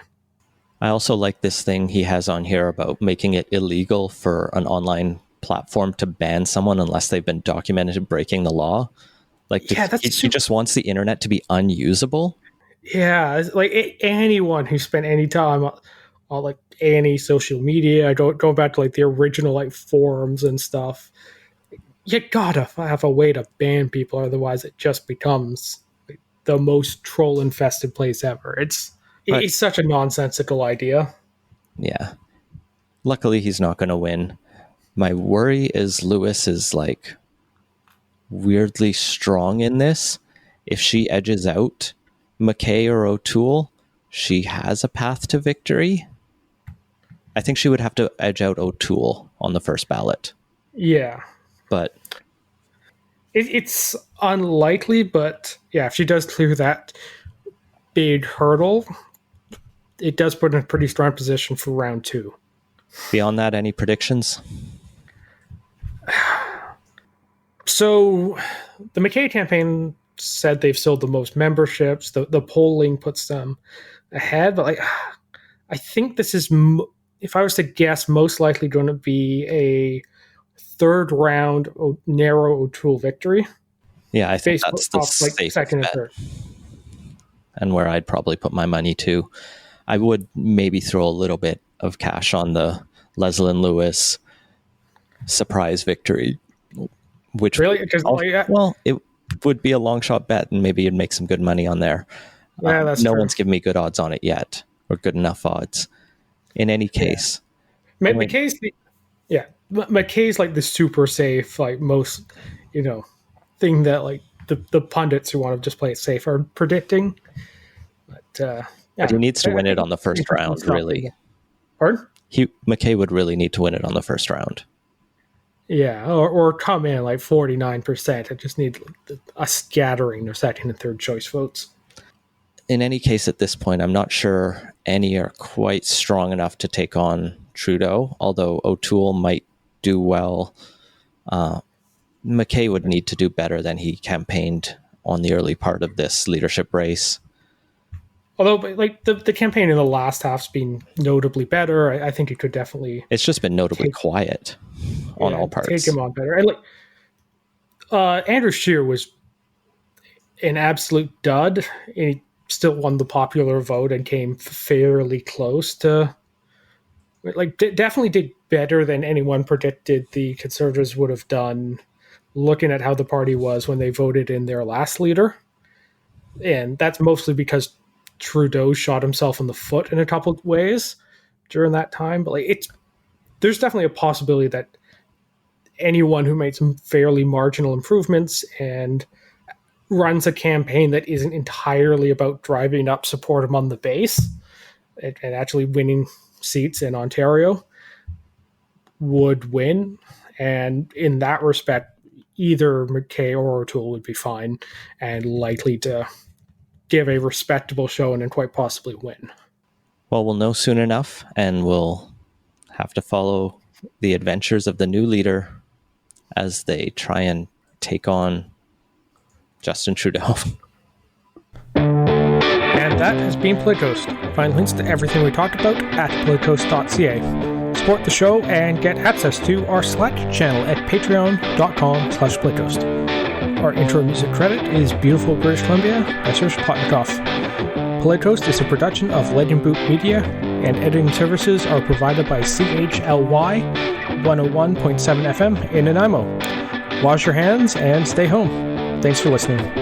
I also like this thing he has on here about making it illegal for an online platform to ban someone unless they've been documented breaking the law. Like, yeah, he just wants the internet to be unusable. Yeah, like anyone who spent any time on like any social media, going back to like the original like forums and stuff, you gotta have a way to ban people, otherwise it just becomes like the most troll-infested place ever. It's such a nonsensical idea. Yeah. Luckily, he's not going to win. My worry is Lewis is like weirdly strong in this. If she edges out McKay or O'Toole, she has a path to victory. I think she would have to edge out O'Toole on the first ballot. Yeah. But it's unlikely, but yeah, if she does clear that big hurdle, it does put in a pretty strong position for round 2. Beyond that, any predictions? So the McKay campaign said they've sold the most memberships. The polling puts them ahead, but like, I think this is, if I was to guess, most likely going to be a third round narrow O'Toole victory. Yeah, I think that's the safest second bet. And third. And where I'd probably put my money too. I would maybe throw a little bit of cash on the Leslie Lewis surprise victory, which really, well, it would be a long shot bet, and maybe you'd make some good money on there. Yeah, that's no true. one's given me good odds on it yet, or good enough odds. In any case, McKay's McKay's like the super safe, like most, thing that like the pundits who want to just play it safe are predicting. But he needs to win it on the first round, really. Pardon? McKay would really need to win it on the first round. Yeah, or come in like 49%. I just need a scattering of second and third choice votes. In any case, at this point, I'm not sure any are quite strong enough to take on Trudeau, although O'Toole might do well. McKay would need to do better than he campaigned on the early part of this leadership race. Although, like, the campaign in the last half's been notably better. I think it could definitely... It's just been notably quiet on all parts. Take him on better. And, like, Andrew Scheer was an absolute dud, and he still won the popular vote and came fairly close to... Like, definitely did better than anyone predicted the Conservatives would have done, looking at how the party was when they voted in their last leader. And that's mostly because Trudeau shot himself in the foot in a couple of ways during that time. But like, there's definitely a possibility that anyone who made some fairly marginal improvements and runs a campaign that isn't entirely about driving up support among the base and actually winning seats in Ontario would win. And in that respect, either McKay or O'Toole would be fine and likely to give a respectable showing and quite possibly win. Well, we'll know soon enough, and we'll have to follow the adventures of the new leader as they try and take on Justin Trudeau. And that has been Politicoast. Find links to everything we talked about at politicoast.ca. support the show and get access to our Slack channel at patreon.com/Playtoast. Our intro music credit is Beautiful British Columbia by Serge Plotnikoff. Playtoast is a production of Laden Media, and editing services are provided by CHLY 101.7 FM in Nanaimo. Wash your hands and stay home. Thanks for listening.